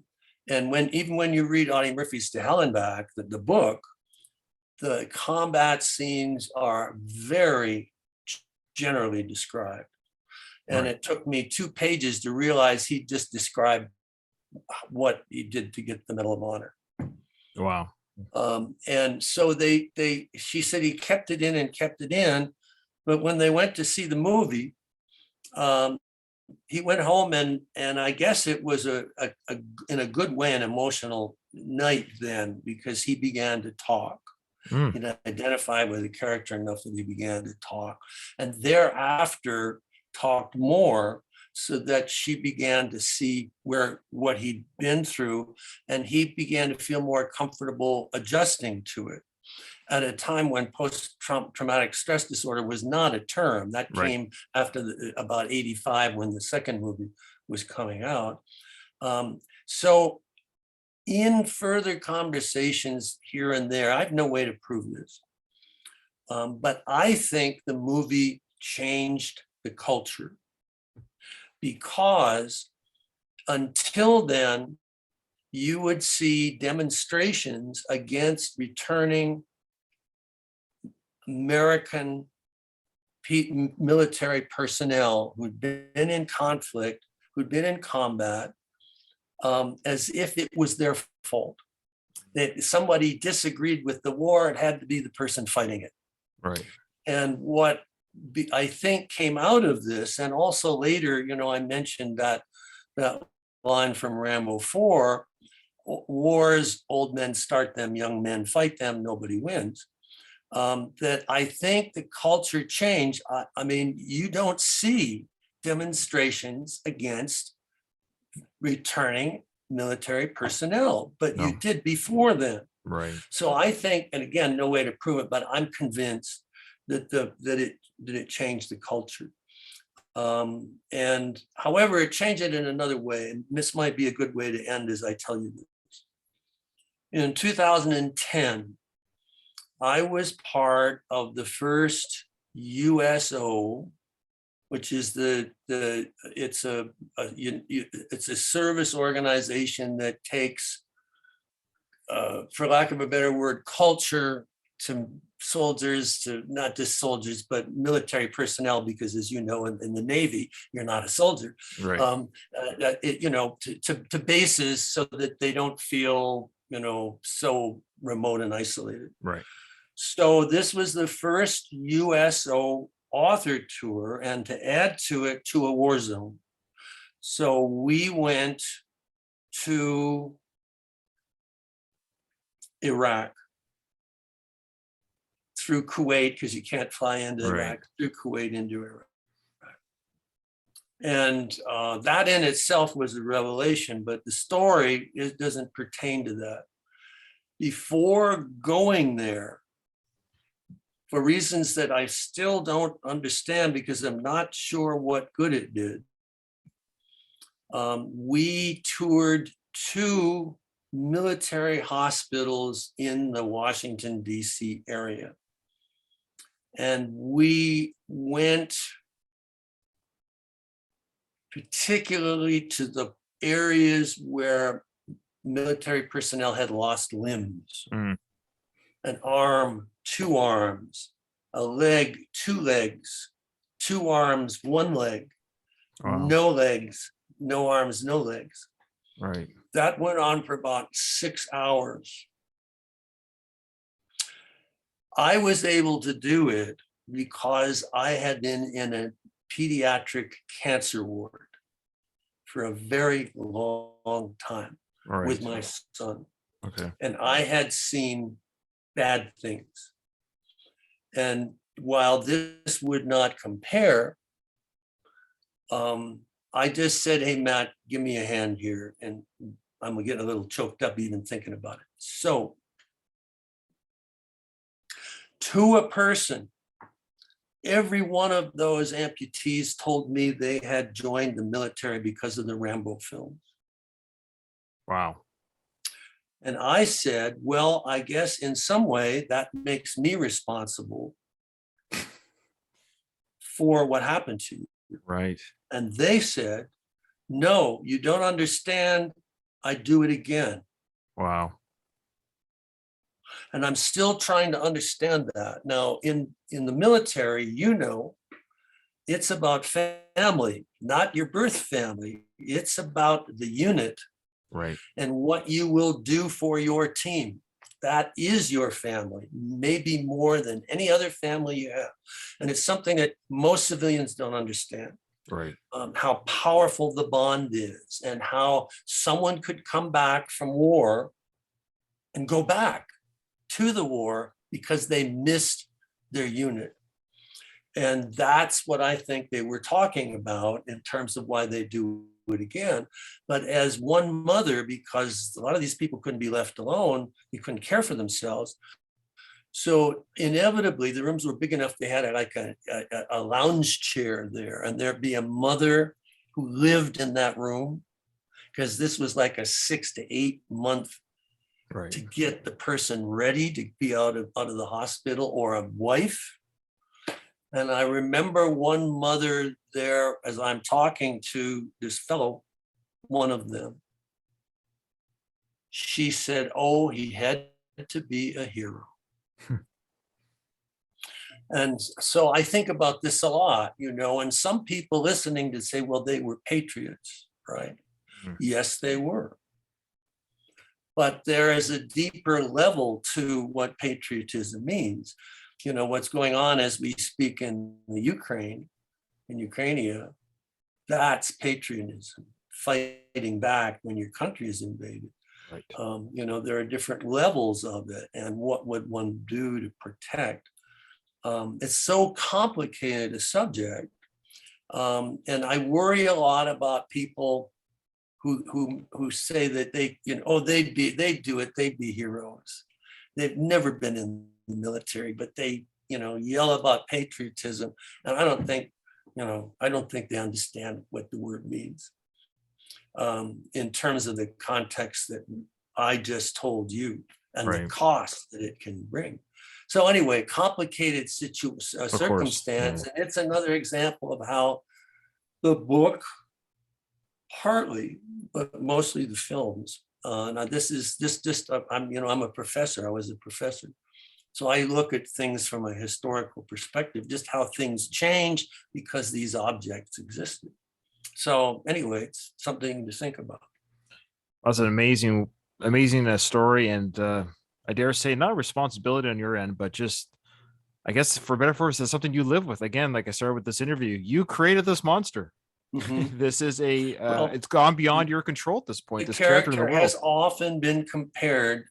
even when you read Audie Murphy's To Hell and Back, the book, the combat scenes are very generally described. And It took me 2 pages to realize he just described what he did to get the Medal of Honor. Wow. And so she said he kept it in, but when they went to see the movie, he went home and I guess it was in a good way, an emotional night then, because he began to talk. Mm. He'd identify with the character enough that he began to talk, and thereafter talked more, so that she began to see what he'd been through, and he began to feel more comfortable adjusting to it at a time when post-traumatic stress disorder was not a term. That Right. came after about 85, when the second movie was coming out. So in further conversations here and there, I have no way to prove this, but I think the movie changed the culture, because until then, you would see demonstrations against returning American military personnel who'd been in conflict, who'd been in combat, as if it was their fault. That somebody disagreed with the war, it had to be the person fighting it. Right. And what I think came out of this, and also later, I mentioned that line from Rambo 4, wars, old men start them, young men fight them, nobody wins. That I think the culture changed. I mean, you don't see demonstrations against returning military personnel, but you did before then. Right. So I think, and again, no way to prove it, but I'm convinced that it changed the culture. And however, it changed it in another way. And this might be a good way to end as I tell you this. In 2010, I was part of the first USO, which is it's a service organization that takes, for lack of a better word, culture to soldiers, to not just soldiers, but military personnel, because as you know, in the Navy, you're not a soldier. Right. To bases so that they don't feel, so remote and isolated. Right. So this was the first USO author tour, and to add to it, to a war zone. So we went to Iraq, through Kuwait, because you can't fly into Iraq, through Kuwait into Iraq. And that in itself was a revelation, but the story doesn't pertain to that. Before going there, for reasons that I still don't understand, because I'm not sure what good it did, we toured 2 military hospitals in the Washington, D.C. area. And we went particularly to the areas where military personnel had lost limbs. Mm. An arm, 2 arms, a leg, 2 legs, 2 arms, 1 leg, Wow. no legs, no arms, no legs. Right. That went on for about 6 hours. I was able to do it because I had been in a pediatric cancer ward for a very long time with my son. Okay. And I had seen bad things. And while this would not compare, I just said, hey, Matt, give me a hand here. And I'm getting a little choked up even thinking about it. So to a person, every one of those amputees told me they had joined the military because of the Rambo films. Wow. And I said, well, I guess in some way that makes me responsible for what happened to you. Right. And they said, no, you don't understand. I'd do it again. Wow. And I'm still trying to understand that. Now, in the military, it's about family, not your birth family. It's about the unit. Right. And what you will do for your team. That is your family, maybe more than any other family you have. And it's something that most civilians don't understand. Right. How powerful the bond is, and how someone could come back from war and go back to the war because they missed their unit. And that's what I think they were talking about in terms of why they do it again. But as one mother, because a lot of these people couldn't be left alone, they couldn't care for themselves. So inevitably, the rooms were big enough. They had like a lounge chair there, and there'd be a mother who lived in that room, because this was like a 6 to 8 month to get the person ready to be out of the hospital, or a wife. And I remember one mother there, as I'm talking to this fellow, one of them, she said, oh, he had to be a hero. And so I think about this a lot, and some people listening to say, well, they were patriots, right? Yes, they were. But there is a deeper level to what patriotism means. What's going on as we speak in the Ukraine, in Ukraine, that's patriotism, fighting back when your country is invaded. Right. There are different levels of it, and what would one do to protect? It's so complicated a subject, and I worry a lot about people who say that they'd do it, they'd be heroes. They've never been in the military, but they yell about patriotism, and I don't think they understand what the word means in terms of the context that I just told you, and the cost that it can bring. So anyway, complicated circumstance, and it's another example of how the book, partly, but mostly the films. Now this is just I'm a professor. I was a professor, so I look at things from a historical perspective, just how things change because these objects existed. So anyway, it's something to think about. That's an amazing story, and I dare say not a responsibility on your end, but just, I guess, for better or worse, it's something you live with. Again, like I started with this interview, you created this monster. Mm-hmm. This is it's gone beyond your control at this point. This character in the world has often been compared,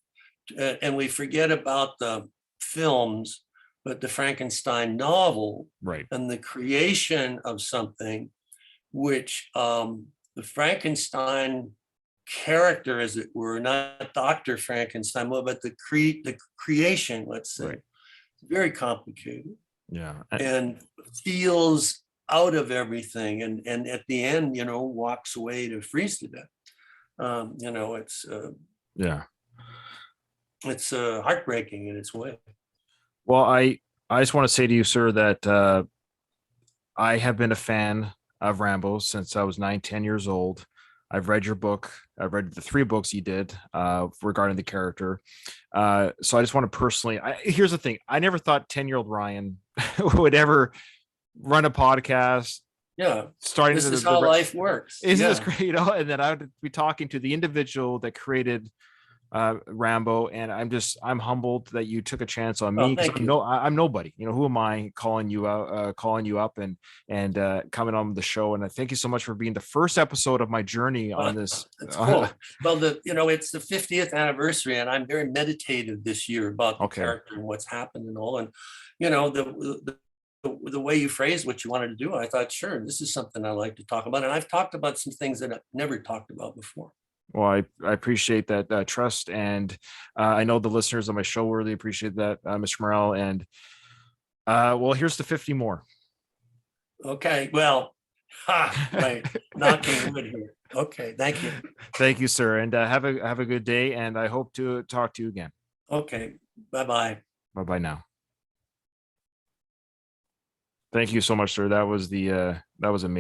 and we forget about the films, but the Frankenstein novel, right, and the creation of something which the Frankenstein character, as it were, not Dr. Frankenstein, but the creation, let's say, right. Very complicated. Yeah. And feels out of everything, and at the end, walks away to freeze to death. It's heartbreaking in its way. Well, I just want to say to you, sir, that I have been a fan of Rambo since I was 9-10 years old. I've read your book. I've read the 3 books you did regarding the character. So I just want to personally, here's the thing. I never thought 10-year-old Ryan would ever run a podcast. Yeah. This is how life works. Isn't this great? And then I would be talking to the individual that created Rambo, and I'm humbled that you took a chance on me, because I'm nobody. Who am I calling you up and coming on the show? And I thank you so much for being the first episode of my journey on this. That's cool. Well, it's the 50th anniversary, and I'm very meditative this year about the character and what's happened and all. And the way you phrased what you wanted to do, I thought, sure, this is something I like to talk about. And I've talked about some things that I've never talked about before. Well, I appreciate that trust, and I know the listeners on my show really appreciate that, Mr. Morrell. And well, here's the 50 more. Okay, well, right, knocking wood here. Okay, thank you. Thank you, sir, and have a good day, and I hope to talk to you again. Okay, bye-bye. Bye-bye now. Thank you so much, sir. That was amazing.